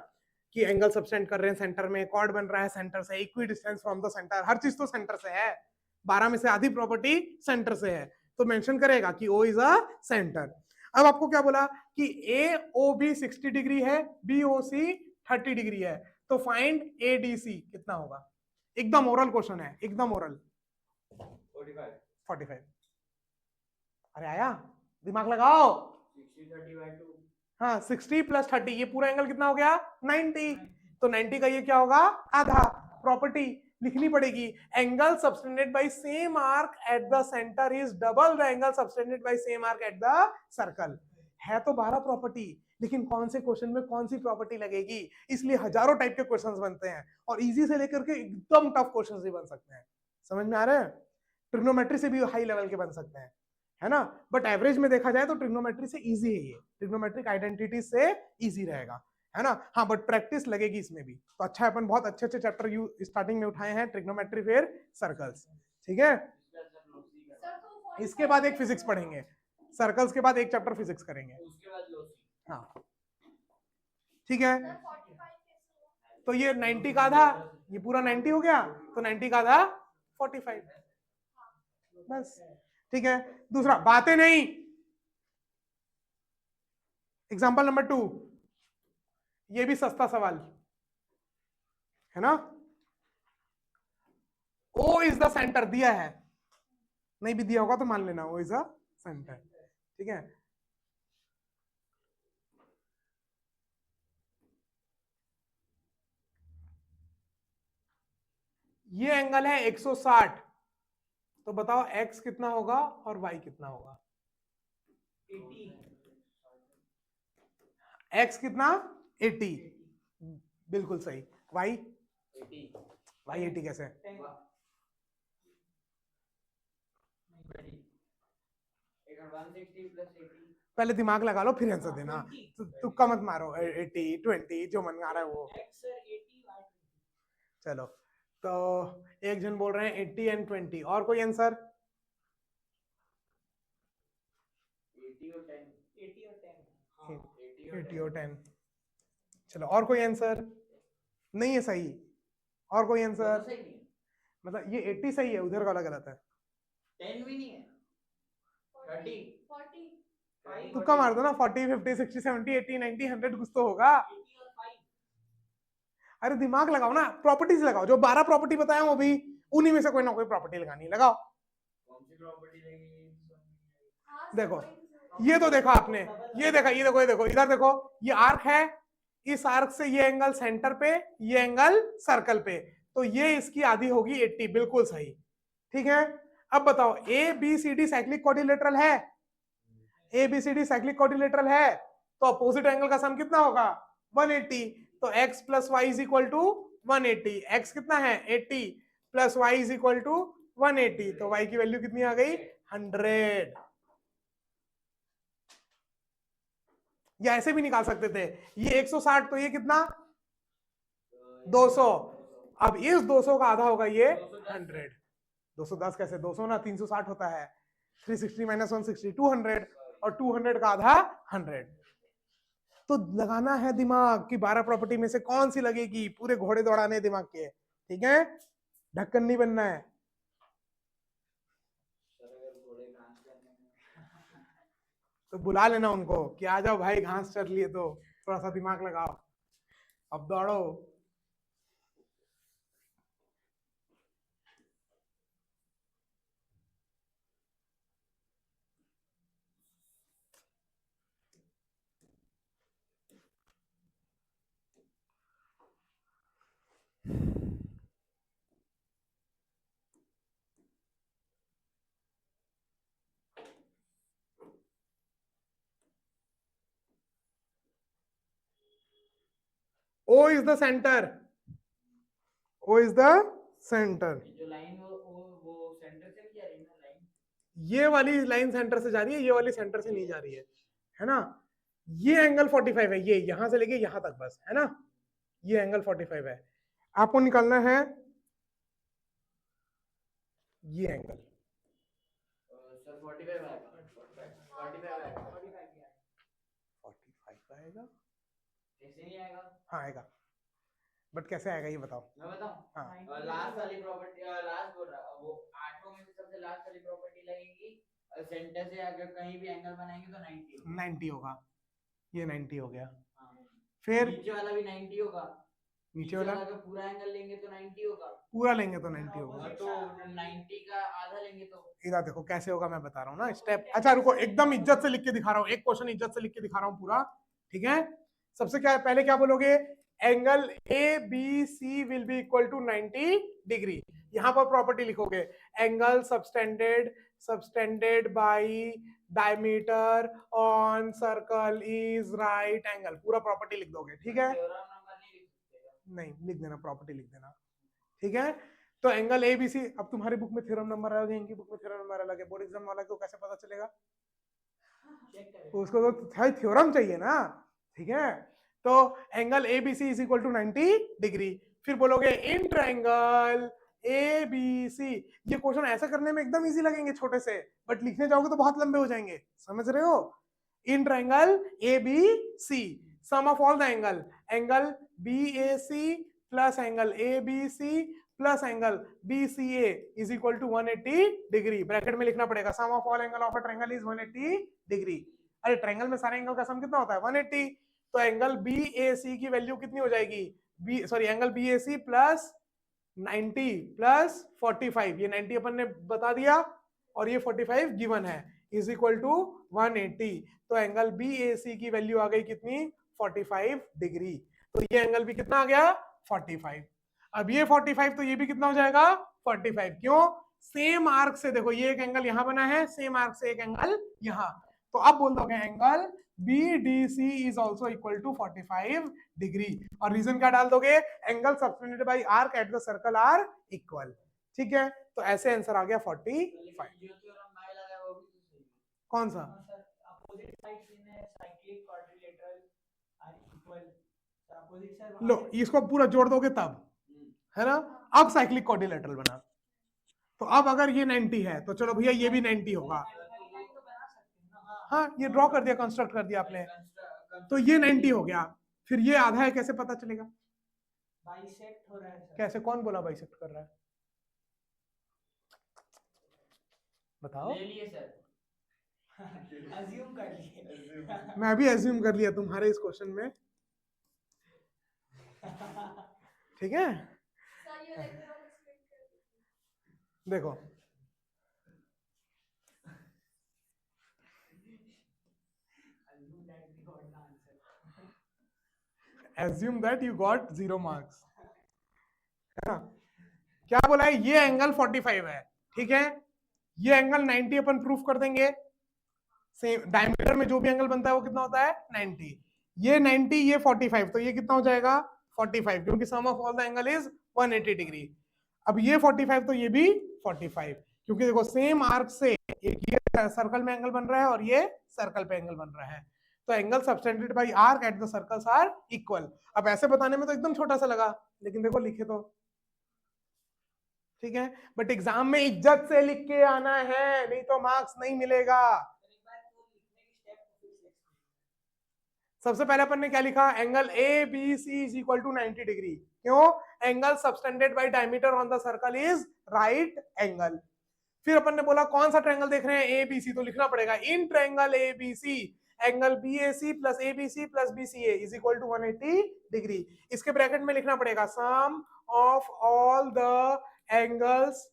Speaker 1: कि एंगल सबटेंड कर रहे हैं सेंटर में, कॉर्ड बन रहा है सेंटर से, equi distance from the centre, हर चीज तो सेंटर से है। 12 में से आधी प्रॉपर्टी सेंटर से है, तो मेंशन करेगा कि O इज अ सेंटर। अब आपको क्या बोला कि AOB 60 डिग्री है, BOC 30 डिग्री है, तो फाइंड ADC कितना होगा? एकदम ओरल क्वेश्चन है, एकदम ओरल।
Speaker 5: 45.
Speaker 1: 45। अरे आया, दिमाग लगाओ।
Speaker 2: 60 30/2
Speaker 1: हाँ 60 + 30, ये पूरा एंगल कितना हो गया 90। तो 90 का ये क्या होगा आधा। प्रॉपर्टी लिखनी पड़ेगी, angle subtended bye same arc at the centre is double the angle subtended bye same arc at the circle. है तो 12 प्रॉपर्टी, लेकिन कौन से क्वेश्चन में कौन सी प्रॉपर्टी लगेगी, इसलिए हजारों टाइप के क्वेश्चंस बनते हैं, और इजी से लेकर के एकदम टफ क्वेश्चंस भी बन सकते हैं। समझ में आ रहा है? ट्रिग्नोमेट्री से भी हाई लेवल के बन सकते हैं, है ना। बट एवरेज में देखा जाए तो ट्रिग्नोमेट्री से इजी है, ये ट्रिग्नोमेट्रिक आइडेंटिटी से इजी रहेगा, है ना। हाँ बट प्रैक्टिस लगेगी इसमें भी। तो अच्छा है, अपन बहुत अच्छे अच्छे चैप्टर स्टार्टिंग में उठाए हैं, ट्रिग्नोमेट्री फिर सर्कल्स, ठीक है।
Speaker 3: सर तो
Speaker 1: इसके बाद एक फिजिक्स पढ़ेंगे, सर्कल्स के बाद एक चैप्टर फिजिक्स करेंगे,
Speaker 2: उसके बाद लोसी।
Speaker 1: हाँ ठीक है।
Speaker 3: सर 45 कैसे हुआ?
Speaker 1: तो ये 90 का आधा, ये पूरा 90 हो गया, तो 90 का आधा 45, बस ठीक है। दूसरा बातें नहीं, एग्जाम्पल नंबर 2, ये भी सस्ता सवाल है ना। O इज द सेंटर दिया है, नहीं भी दिया होगा तो मान लेना O इज द सेंटर, ठीक है। ये एंगल है 160, तो बताओ x कितना होगा और y कितना होगा।
Speaker 4: 80।
Speaker 1: x कितना 80, बिल्कुल सही। y
Speaker 2: 80
Speaker 1: y 80 कैसे?
Speaker 4: 10।
Speaker 2: एक 160 + 80
Speaker 1: पहले दिमाग लगा लो फिर आंसर देना,
Speaker 4: 20।
Speaker 1: तुक्का मत मारो। 80 20 जो मन में आ रहा है वो।
Speaker 4: X sir 80 y 20।
Speaker 1: चलो तो एक जन बोल रहे हैं 80 एंड 20, और कोई आंसर?
Speaker 2: 80 और 10
Speaker 4: 80 और 10। हाँ
Speaker 1: 80 और 10। चलो और कोई आंसर? नहीं है सही, और कोई
Speaker 2: दोनों
Speaker 1: आंसर?
Speaker 2: सही नहीं है,
Speaker 1: मतलब ये 80 सही है, उधर वाला गलत है।
Speaker 2: 10 भी नहीं है, 30
Speaker 3: 40
Speaker 1: तुक्का मार दो ना, 40 50 60 70 80 90 100 कुछ तो होगा।
Speaker 4: 80 और 5।
Speaker 1: अरे दिमाग लगाओ ना, प्रॉपर्टीज लगाओ, जो 12 प्रॉपर्टी बताया हूं अभी, उन्हीं में से कोई ना कोई प्रॉपर्टी लगानी है, लगाओ।
Speaker 2: कौन सी प्रॉपर्टी लगेगी?
Speaker 3: हाँ,
Speaker 1: देखो
Speaker 3: सर,
Speaker 1: ये तो देखा आपने, ये देखा, ये देखो, ये देखो, इधर देखो, ये आर्क है, इस आर्क से ये एंगल सेंटर पे, ये एंगल सर्कल पे, तो ये इसकी आधी होगी 80, बिल्कुल सही, ठीक है। अब बताओ A B C D cyclic quadrilateral है, A B C D cyclic quadrilateral है, तो अपोजिट एंगल का सम कितना होगा 180, तो x + y = 180, x कितना है 80 + y = 180, तो y की वैल्यू कितनी आ गई 100। या ऐसे भी निकाल सकते थे, ये 160 तो ये कितना 200, अब इस 200 का आधा होगा ये 100। 210 कैसे, 200 ना 360 होता है, 360 - 160 200, और 200 का आधा 100। तो लगाना है दिमाग कि 12 प्रॉपर्टी में से कौन सी लगेगी, पूरे घोड़े दौड़ाने दिमाग के, ठीक है, ढक्कन नहीं बनना है।
Speaker 2: सर अगर घोड़े घास करने में
Speaker 1: तो बुला लेना उनको कि आ जाओ भाई, घास चर लिए तो थोड़ा सा दिमाग लगाओ, अब दौड़ो। O is the center, O is the center।
Speaker 2: जो लाइन वो सेंटर से नहीं जा रही ना लाइन,
Speaker 1: ये वाली लाइन सेंटर से जा रही है, ये वाली सेंटर से नहीं जा रही है ना। ये एंगल 45 है, ये यहां से लेके यहां तक बस, है ना, ये एंगल 45 है। आपको निकालना है ये एंगल।
Speaker 2: सर 45 आएगा, 45 आएगा,
Speaker 1: 45 आएगा,
Speaker 2: ऐसे नहीं आएगा।
Speaker 1: हाँ आएगा, बट कैसे आएगा ये बताओ।
Speaker 2: मैं बताऊं,
Speaker 1: हाँ
Speaker 2: लास्ट वाली प्रॉपर्टी, लास्ट बोल रहा वो 8 में से सबसे लास्ट वाली प्रॉपर्टी लगेगी, सेंटर से अगर कहीं भी एंगल बनाएंगे तो 90
Speaker 1: 90 होगा, ये 90 हो गया।
Speaker 2: हाँ।
Speaker 1: फिर
Speaker 2: नीचे वाला भी 90 होगा,
Speaker 1: नीचे वाला
Speaker 2: अगर पूरा एंगल लेंगे तो 90 होगा,
Speaker 1: पूरा लेंगे तो 90 होगा।
Speaker 2: और तो 90 का आधा लेंगे तो
Speaker 1: इधर देखो कैसे होगा, मैं बता रहा हूँ ना स्टेप। अच्छा रुको, एकदम इज्जत से लिख के दिखा रहा हूँ, एक क्वेश्चन इज्जत से लिख के दिखा रहा हूँ पूरा, ठीक है। सबसे क्या है, पहले क्या बोलोगे, angle A B C will be equal to 90 degree. यहां पर प्रॉपर्टी लिखोगे, angle subtended by diameter on circle is right angle, पूरा प्रॉपर्टी लिख दोगे, ठीक है।
Speaker 2: थ्योरम नंबर नहीं लिख सकते।
Speaker 1: नहीं लिख देना, प्रॉपर्टी लिख देना, ठीक है। तो एंगल ए बी सी, अब तुम्हारी बुक में थ्योरम नंबर अलग है, इनकी बुक में थ्योरम नंबर अलग है, बोर्ड एग्जाम वाला को कैसे पता चलेगा,
Speaker 2: चेक करें।
Speaker 1: उसको तो थ्योरम चाहिए ना, ठीक है। तो angle A B C is equal to 90 degree. फिर बोलोगे इन ट्रायंगल ए बी सी, ये क्वेश्चन ऐसा करने में एकदम इजी लगेंगे छोटे से, बट लिखने जाओगे तो बहुत लंबे हो जाएंगे, समझ रहे हो। In triangle A B C, sum of all the angle, angle B A C plus angle A B C plus angle B C A is equal to 180 degree. Bracket में लिखना पड़ेगा, sum of all angle of a triangle is 180 degree. अरे triangle में सारे angle का सम कितना होता है, 180। तो एंगल बी ए सी की वैल्यू कितनी हो जाएगी, angle B A C plus 90 plus 45, ये 90 अपन ने बता दिया और ये 45 गिवन है, इज इक्वल टू 180। तो एंगल बी ए सी की वैल्यू आ गई कितनी, 45 डिग्री। तो ये एंगल भी कितना आ गया, 45। अब ये 45, तो ये भी कितना हो जाएगा, 45। क्यों, सेम आर्क से, देखो ये एक एंगल यहां बना है, सेम आर्क से एक एंगल यहां, तो अब बोल दोगे angle BDC is also equal to 45 degree. और रीजन क्या डाल दोगे, angle subtended by arc at the circle are equal, ठीक है। तो ऐसे आंसर आ गया 45।
Speaker 2: जो थ्योरम मैं लगाया वो भी तो सही है।
Speaker 1: कौन सा,
Speaker 4: opposite sides in cyclic quadrilateral are equal, opposite side
Speaker 1: लो इसको पूरा जोड़ दोगे तब, है ना। अब साइक्लिक क्वाड्रिलेटरल बना, तो अब अगर ये 90 है तो चलो भैया ये भी 90 होगा, हाँ ये ड्रॉ कर दिया, कंस्ट्रक्ट कर दिया आपने, तो ये 90 हो गया। फिर ये आधा है, कैसे पता चलेगा,
Speaker 4: बाइसेक्ट हो रहा है सर।
Speaker 1: कैसे, कौन बोला बाइसेक्ट कर रहा है, बताओ।
Speaker 2: ले लिए सर,
Speaker 4: अज्यूम कर लिए।
Speaker 1: मैं भी एज्यूम कर लिया तुम्हारे इस क्वेश्चन में, ठीक है।
Speaker 3: सर ये लेक्चर और एक्सप्लेन कर दीजिए।
Speaker 1: देखो assume that you got 0 marks, है ना। क्या बोला है, ये एंगल 45 है, ठीक है। ये एंगल 90 अपन प्रूफ कर देंगे, सेम डायमीटर में जो भी एंगल बनता है वो कितना होता है 90। ये 90, ये 45, तो ये कितना हो जाएगा 45, क्योंकि sum of all the angle is 180 degree. अब ये 45, तो ये भी 45, क्योंकि देखो सेम आर्क से एक ये सर्कल में एंगल बन रहा है और ये सर्कल पे एंगल बन रहा है, तो angle subtended by arc at the circles are equal. अब ऐसे बताने में तो एकदम छोटा सा लगा, लेकिन देखो लिखे तो, ठीक है। बट एग्जाम में इज्जत से लिख के आना है, नहीं तो मार्क्स नहीं मिलेगा। सबसे पहले अपन ने क्या लिखा, angle A B C is equal to 90 degree. क्यों, angle subtended by diameter on the circle is right angle. फिर अपन ने बोला कौन सा ट्रायंगल देख रहे हैं, ए बी सी, तो लिखना पड़ेगा in triangle A B C angle B A C plus A B C plus B C A is equal to 180 degree. इसके ब्रैकेट में लिखना पड़ेगा sum of all the angles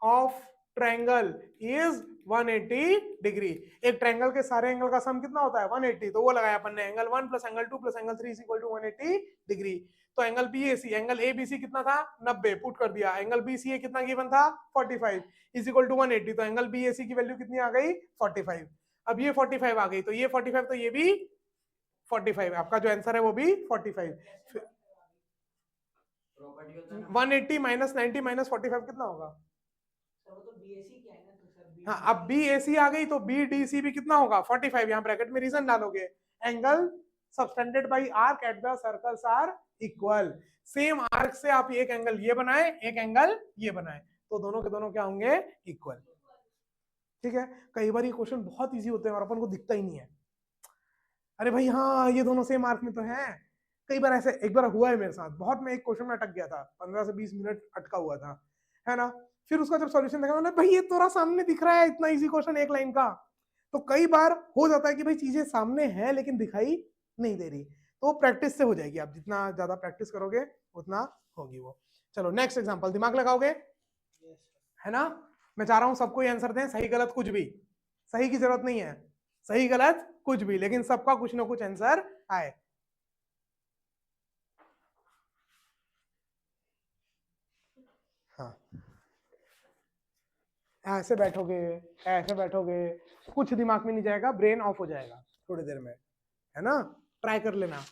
Speaker 1: of triangle is 180 degree. एक triangle के सारे angle का सम कितना होता है 180, तो वो लगाया अपन ने, angle 1 plus angle 2 plus angle 3 is equal to 180 degree. तो एंगल BAC, एंगल ABC कितना था 90, पुट कर दिया। एंगल BCA कितना गिवन था 45 इज इक्वल टू 180, तो एंगल BAC की वैल्यू कितनी आ गई 45। अब ये 45 आ गई, तो ये 45, तो ये भी 45, आपका जो आंसर है वो भी 45। 180 माइनस 90 माइनस 45 कितना होगा, हाँ अब BAC आ गई, तो BDC भी कितना होगा 45। यहाँ ब्रैकेट में रीजन डालोगे, angle subtended by arc at the circles are equal. Same arc से आप एक एंगल ये बनाए, एक एंगल ये बनाए, तो दोनों के दोनों क्या होंगे इक्वल, ठीक है। कई बार ये क्वेश्चन बहुत इजी होते हैं और अपन को दिखता ही नहीं है, अरे भाई हाँ ये दोनों सेम आर्क में तो हैं। कई बार ऐसे, एक बार हुआ है मेरे साथ, बहुत मैं एक क्वेश्चन में अटक गया था, 15 से 20 मिनट अटका हुआ था, है ना। फिर उसका जब सॉल्यूशन देखा मैंने, भाई ये तोरा सामने दिख रहा है, इतना इजी क्वेश्चन एक लाइन का। तो कई बार हो जाता है कि भाई चीजें सामने हैं लेकिन दिखाई नहीं दे रही, तो प्रैक्टिस से हो जाएगी, आप जितना ज्यादा प्रैक्टिस करोगे उतना होगी वो। चलो नेक्स्ट एग्जांपल, दिमाग लगाओगे, है ना? मैं चाह रहा हूं सबको ये आंसर दें, सही गलत कुछ भी, सही की जरूरत नहीं है, सही गलत कुछ भी, लेकिन सबका कुछ ना कुछ आंसर आए। हाँ, ऐसे बैठोगे, ऐसे बैठोगे, कुछ दिमाग में नहीं जाएगा, ब्रेन ऑफ हो जाएगा थोड़ी देर में, है ना? ट्राई कर लेना,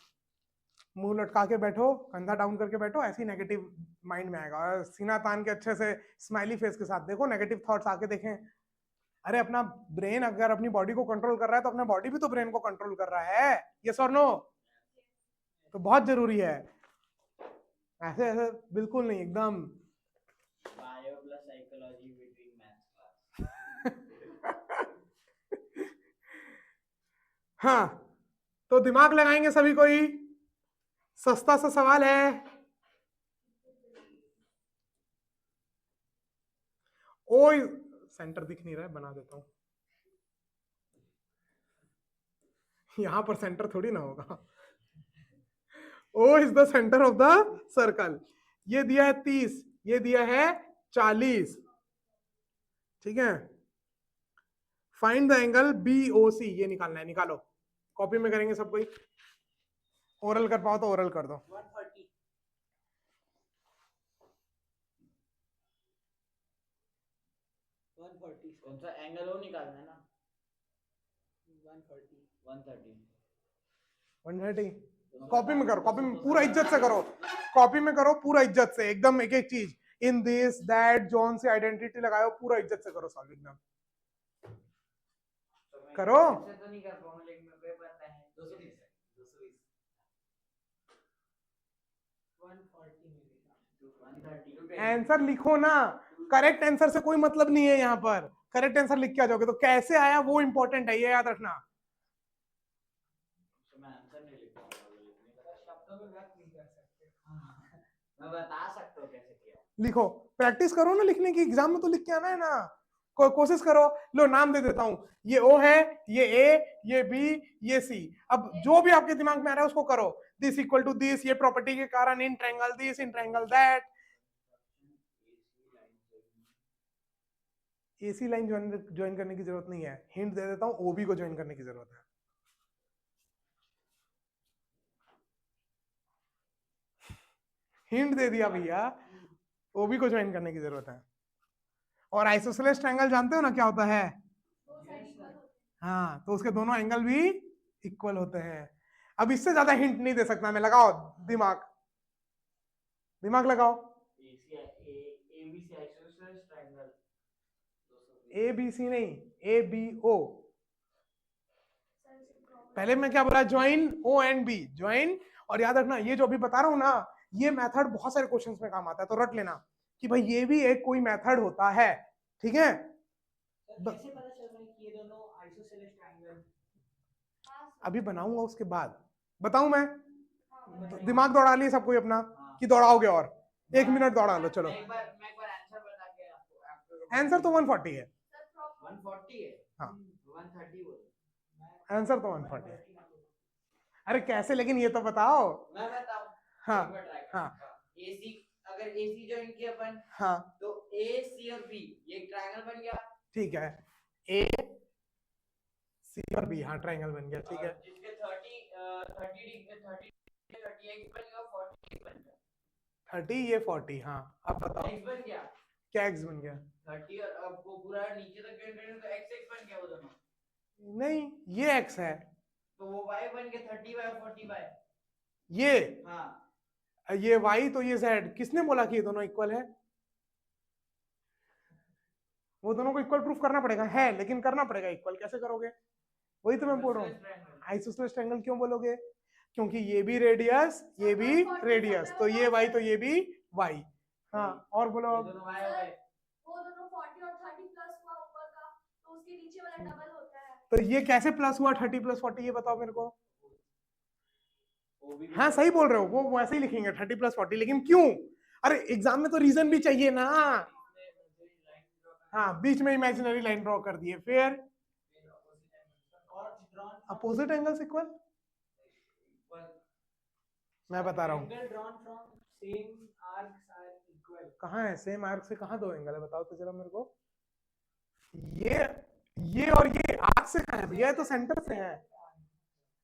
Speaker 1: मुंह लटका के बैठो, कंधा डाउन करके बैठो, ऐसी नेगेटिव माइंड में आएगा, और सीना तान के अच्छे से स्माइली फेस के साथ देखो, नेगेटिव थॉट्स आके देखें। अरे अपना ब्रेन अगर अपनी बॉडी को कंट्रोल कर रहा है तो अपना बॉडी भी तो ब्रेन को कंट्रोल कर रहा है, यस और नो? तो बहुत जरूरी है, ऐसे ऐसे बिल्कुल नहीं, एकदम
Speaker 2: bio plus psychology between maths class.
Speaker 1: हाँ, तो दिमाग लगाएंगे सभी कोई, सस्ता सा सवाल है। ओ सेंटर दिख नहीं रहा है, बना देता हूं, यहां पर सेंटर थोड़ी ना होगा। O is the centre of the circle, ये दिया है 30, ये दिया है 40, ठीक है? फाइंड द एंगल BOC, ये निकालना है, निकालो, कॉपी में करेंगे सब कोई, ओरल कर पाओ तो ओरल कर दो।
Speaker 4: 140 140
Speaker 2: कौन सा एंगल हो निकालना है ना?
Speaker 4: 140
Speaker 2: 130।
Speaker 1: 130, कॉपी में करो, कॉपी में पूरा इज्जत से करो, कॉपी में करो पूरा इज्जत से, एकदम एक एक चीज, इन दिस दैट जोन से आइडेंटिटी लगाओ, पूरा इज्जत से करो सॉल्व एकदम।
Speaker 2: तो मैं
Speaker 1: करो।
Speaker 2: ऐसे तो नहीं कर पाऊंगा, लेकिन मेरे को ये पता है 220 130
Speaker 1: आंसर लिखो ना, करेक्ट आंसर से कोई मतलब नहीं है यहाँ पर, करेक्ट आंसर लिख के आ जाओगे, तो कैसे आया वो इंपॉर्टेंट है, ये याद रखना।
Speaker 2: तो मैं आंसर नहीं लिख पाऊंगा, वो लिखने का
Speaker 4: शब्दों में व्यक्त नहीं कर सकते।
Speaker 2: मैं बता सकता हूँ कैसे किया।
Speaker 1: लिखो, प्रैक्टिस करो ना लिखने की, एग्जाम में तो लिख के आना है ना, कोशिश करो। लो नाम दे देता हूं, ये O है, ये A, ये B, ये C, अब जो भी आपके दिमाग में आ रहा है उसको करो, दिस इक्वल टू दिस, ये प्रॉपर्टी के कारण in triangle this, in triangle that. AC line join करने की जरूरत नहीं है, हिंट दे देता हूं, OB को ज्वाइन करने की जरूरत है। हिंट दे दिया भैया, OB को ज्वाइन करने की जरूरत है। और आइसोसेलेस ट्रायंगल जानते हो ना क्या होता है?
Speaker 3: दो साइड इक्वल होते हैं।
Speaker 1: हाँ, तो उसके दोनों एंगल भी इक्वल होते हैं। अब इससे ज्यादा हिंट नहीं दे सकता मैं, लगाओ दिमाग, दिमाग लगाओ।
Speaker 2: ABC आइसोसेलेस ट्रायंगल
Speaker 1: ABC नहीं, ABO।
Speaker 3: सर इसे प्रॉब्लम
Speaker 1: पहले मैं क्या बोला, join O and B, join. और याद रखना, ये जो अभी बता रहा हूं ना, ये मेथड बहुत सारे क्वेश्चंस में काम आता है, तो रट लेना कि भाई ये भी एक कोई मेथड होता है, ठीक है?
Speaker 4: कैसे पता चल रहा है कि ये दोनों आइसोसेलेस ट्रायंगल?
Speaker 1: अभी बनाऊंगा उसके बाद, बताऊं मैं?
Speaker 3: हाँ,
Speaker 1: दिमाग दौड़ा लिए सब कोई अपना, कि दौड़ाओगे और 1 मिनट दौड़ा लो, चलो।
Speaker 2: मैं एक बार आंसर बता के आपको
Speaker 1: आंसर तो 140 है,
Speaker 3: सर प्रॉब्लम
Speaker 2: 140 है।
Speaker 1: हाँ।
Speaker 2: 130 बोल।
Speaker 1: आंसर तो 140 है। अरे कैसे, लेकिन ये तो बताओ।
Speaker 2: मैं बताऊं,
Speaker 1: हाँ,
Speaker 2: एक बार ट्राई
Speaker 1: हाँ।
Speaker 2: AC अगर AC ज्वाइन किया अपन,
Speaker 1: हाँ
Speaker 2: तो A C और B ये एक ट्रायंगल बन गया।
Speaker 1: ठीक है, A C और B, हाँ ट्रायंगल बन गया, ठीक है।
Speaker 2: और जिसके 30 एक बन गया, 40 एक बन गया,
Speaker 1: 30 ये 40, हाँ अब बताओ
Speaker 2: x बन गया
Speaker 1: क्या x बन गया?
Speaker 2: 30, और अब वो पूरा नीचे तक ज्वाइन करेंगे तो x बन गया वो दोनों,
Speaker 1: नहीं, ये x है,
Speaker 2: तो वो y बन गया 30y और 40y।
Speaker 1: ये
Speaker 2: हाँ,
Speaker 1: ये y तो ये z, किसने बोला कि ये दोनों इक्वल है? वो दोनों को इक्वल प्रूफ करना पड़ेगा, है लेकिन करना पड़ेगा इक्वल, कैसे करोगे? वही तो मैं बोल रहा हूँ, आइसोसेलेस ट्रायंगल क्यों बोलोगे? क्योंकि ये भी रेडियस, ये भी रेडियस, तो ये y तो ये भी y। हाँ और बोलो
Speaker 2: ये
Speaker 1: अब।
Speaker 2: दोनों y हो गए।
Speaker 3: वो दोनों 40 और 30 प्लस हुआ ऊपर का, तो उसके नीचे वाला डबल होता है।
Speaker 1: तो ये कैसे प्लस हुआ 30 प्लस 40, ये बताओ मेरे को।
Speaker 2: वो भी
Speaker 1: हाँ सही बोल रहे हो, वो वैसे ही लिखेंगे 30 प्लस 40, लेकिन क्यों? अरे एग्जाम में तो रीजन भी चाहिए ना। हाँ, बीच में इमेजिनरी लाइन ड्रॉ कर दिए, फिर अपोजिट एंगल्स इक्वल। मैं बता रहा हूँ।
Speaker 4: Angle drawn from same arcs are equal.
Speaker 1: कहाँ है सेम आर्क से, कहाँ दो एंगल है बताओ तो जरा मेरे को। ये और ये आर्क से कहाँ है भैया, ये तो सेंटर से है,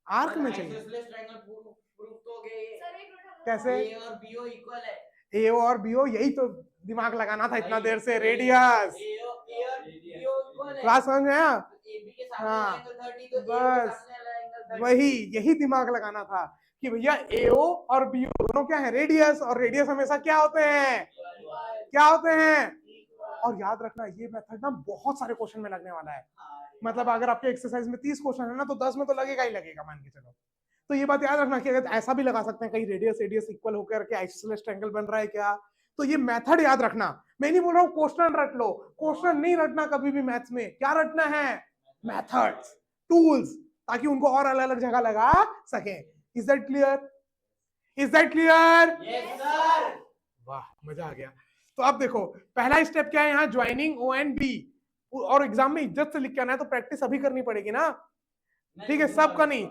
Speaker 1: आर्क में चाहिए।
Speaker 2: आइसोसेलेस ट्रायंगल प्रूफ तो हो गया ये।
Speaker 3: सर एक मिनट हम
Speaker 1: कैसे?
Speaker 2: ए और बीओ इक्वल है।
Speaker 1: ए और बी, यही तो दिमाग लगाना था इतना देर से, रेडियस।
Speaker 2: ए और बीओ इक्वल है।
Speaker 1: क्लास समझ में आया?
Speaker 2: एबी के सामने
Speaker 1: हाँ,
Speaker 2: वाला एंगल 30 तो ए
Speaker 1: बस,
Speaker 2: के सामने वाला एंगल 30।
Speaker 1: वही यही दिमाग लगाना था कि भैया एओ और बीओ दोनों क्या है, रेडियस, और रेडियस हमेशा क्या होते हैं, क्या होते हैं। और याद रखना ये मेथड ना बहुत सारे क्वेश्चन में लगने वाला है, मतलब अगर आपके एक्सरसाइज में 30 क्वेश्चन है ना तो 10 में तो लगेगा ही लगेगा, मान के चलो। तो ये बात याद रखना कि अगर ऐसा भी लगा सकते हैं कहीं रेडियस रेडियस इक्वल होकर के आइसोसेलेस ट्रायंगल बन रहा है क्या, तो ये मेथड याद रखना। मैं नहीं बोल रहा हूँ क्वेश्चन रट लो, क्वेश्चन नहीं रटना कभी भी मैथ्स में, क्या रटना है, मेथड्स, टूल्स, ताकि उनको और अलग अलग जगह लगा सके। Is that clear, is that clear?
Speaker 2: Yes sir.
Speaker 1: वाह मजा आ गया। तो अब देखो पहला स्टेप क्या है यहाँ, ज्वाइनिंग ओ एंड बी, और एग्जाम में इज्जत से लिख के आना है तो प्रैक्टिस अभी करनी पड़ेगी ना, ठीक है, सबका नहीं।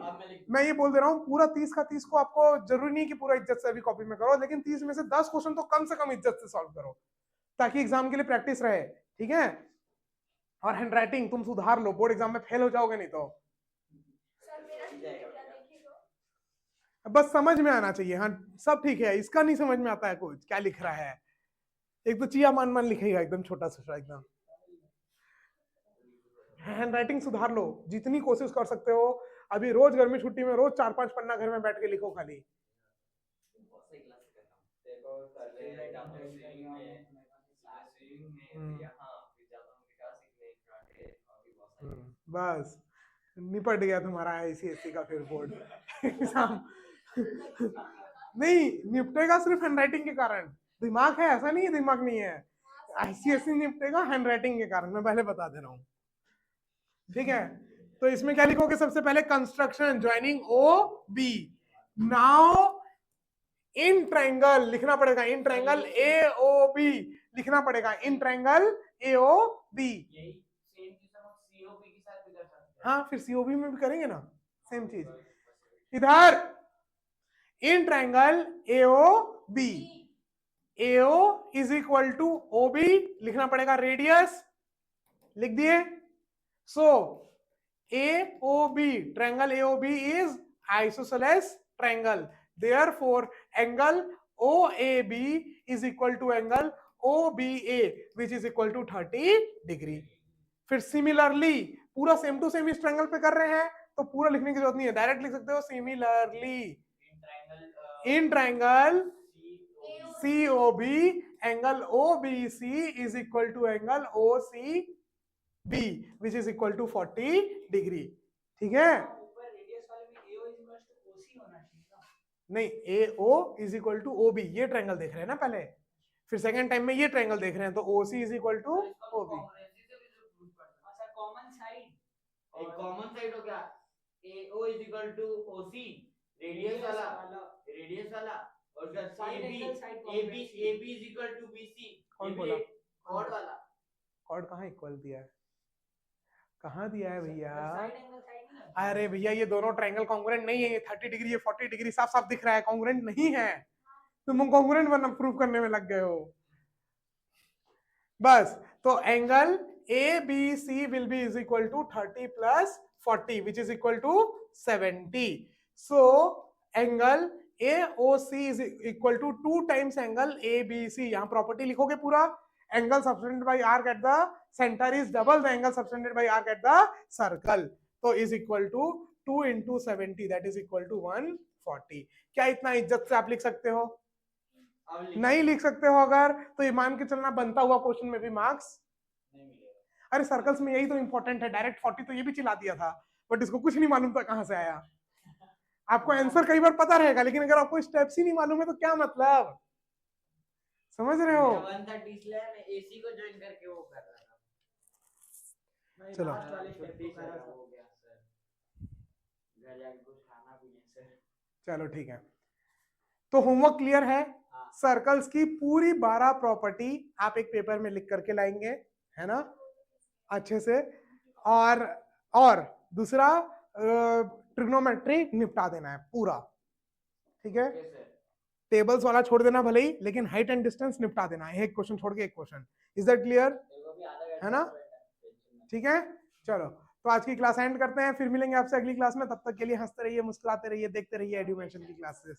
Speaker 1: मैं ये बोल दे रहा हूँ पूरा 30 का 30 को आपको जरूरी नहीं कि पूरा इज्जत से अभी कॉपी में करो, लेकिन 30 में से 10 क्वेश्चन तो कम से कम इज्जत से सॉल्व करो ताकि एग्जाम के लिए प्रैक्टिस रहे, ठीक है। और हैंडराइटिंग तुम सुधार लो, बोर्ड एग्जाम में फेल हो जाओगे नहीं तो।
Speaker 3: सर मेरा क्या देखिएगा,
Speaker 1: बस समझ में आना चाहिए, हाँ सब ठीक है, इसका नहीं समझ में आता है कुछ क्या लिख रहा है, एक तो चिया मान मान लिखेगा एकदम छोटा सा एकदम। हैंडराइटिंग सुधार लो जितनी कोशिश कर सकते हो, अभी रोज गर्मी छुट्टी में रोज 4-5 पन्ना घर में बैठ के लिखो खाली। बस निपट गया तुम्हारा आईसीएसई का फिर बोर्ड एग्जाम। नहीं निपटेगा सिर्फ हैंडराइटिंग के कारण, दिमाग है ऐसा नहीं है दिमाग नहीं है, आईसीएसई निपटेगा हैंडराइटिंग के कारण, मैं पहले बता दे रहा हूँ, ठीक है। तो इसमें क्या लिखोगे, सबसे पहले construction joining O B, now in triangle लिखना पड़ेगा, in triangle A O B लिखना पड़ेगा, in triangle A O B.
Speaker 2: यही सेम चीज हम सीओबी के साथ भी कर सकते हैं।
Speaker 1: हाँ फिर सीओबी में भी करेंगे ना सेम चीज। इधर in triangle A O B, AO is equal to OB लिखना पड़ेगा, रेडियस लिख दिए। So AOB triangle AOB is isosceles triangle, therefore angle OAB is equal to angle OBA which is equal to 30 degree. फिर similarly पूरा same to same इस triangle पे कर रहे हैं तो पूरा लिखने की जरूरत नहीं है, डायरेक्ट लिख सकते हो similarly in triangle COB angle OBC is equal to angle OCB which is equal to 40 degree, ठीक है।
Speaker 4: ऊपर रेडियस वाले में AO is equal to OC होना चाहिए ना,
Speaker 1: नहीं AO is equal to OB, ये ट्रायंगल देख रहे हैं ना पहले, फिर सेकंड टाइम में ये ट्रायंगल देख रहे हैं तो OC is equal to OB।
Speaker 4: Sir common side,
Speaker 2: एक कॉमन साइड हो गया, AO is equal to OC रेडियस वाला और उसका
Speaker 4: side angle side
Speaker 2: AB is equal to BC।
Speaker 1: कौन बोला?
Speaker 2: कॉर्ड वाला,
Speaker 1: कॉर्ड कहाँ इक्वल दिया है, कहाँ दिया है भैया?
Speaker 4: साइड एंगल साइड नहीं है।
Speaker 1: अरे भैया ये दोनों ट्रायंगल कॉन्ग्रुएंट नहीं है, ये 30 डिग्री ये 40 डिग्री साफ साफ दिख रहा है, कॉन्ग्रुएंट नहीं है, तुम कॉन्ग्रुएंट बनना प्रूव करने में लग गए हो बस। तो angle ABC will be is equal to 30 plus 40 which is equal to 70. So angle AOC is equal to 2 times angle ABC. यहाँ प्रॉपर्टी लिखोगे पूरा, angle subtended by arc at the center is double the angle subtended by arc at the circle. तो is equal to 2 into 70 that is equal to 140. क्या इतना इज्जत से आप लिख सकते हो? नहीं लिख सकते हो अगर तो ये मान के चलना बनता हुआ क्वेश्चन में भी मार्क्स
Speaker 2: नहीं मिलेगा।
Speaker 1: अरे सर्कल्स में यही तो इंपॉर्टेंट है, डायरेक्ट 40 तो ये भी चिल्ला दिया था बट इसको कुछ नहीं मालूम था कहां से आया। आपको आंसर कई बार पता रहेगा लेकिन अगर आपको स्टेप्स ही नहीं मालूम है तो क्या मतलब, समझ रहे हो?
Speaker 2: 130 इसलिए मैं AC को ज्वाइन करके वो कर रहा था।
Speaker 1: चलो।
Speaker 4: लास्ट वाले स्टेप को करा था।
Speaker 2: हो गया सर, घर जाके कुछ खाना भी है सर।
Speaker 1: चलो ठीक है, तो होमवर्क क्लियर है। सर्कल्स की पूरी 12 प्रॉपर्टी आप एक पेपर में लिख करके लाएंगे, है ना, अच्छे से। और दूसरा ट्रिग्नोमेट्री निपटा देना है पूरा, ठीक है,
Speaker 2: ओके सर।
Speaker 1: टेबल्स वाला छोड़ देना भले ही, लेकिन हाइट एंड डिस्टेंस निपटा देना, एक क्वेश्चन छोड़ के एक क्वेश्चन। Is that clear?
Speaker 2: देखो भी आधा घंटा
Speaker 1: है ना?
Speaker 2: का बैठा है, टेंशन मत।
Speaker 1: ठीक है, चलो तो आज की क्लास एंड करते हैं, फिर मिलेंगे आपसे अगली क्लास में। तब तक के लिए हंसते रहिए, मुस्कुराते रहिए, देखते रहिए एडुमेंशन की क्लासेस।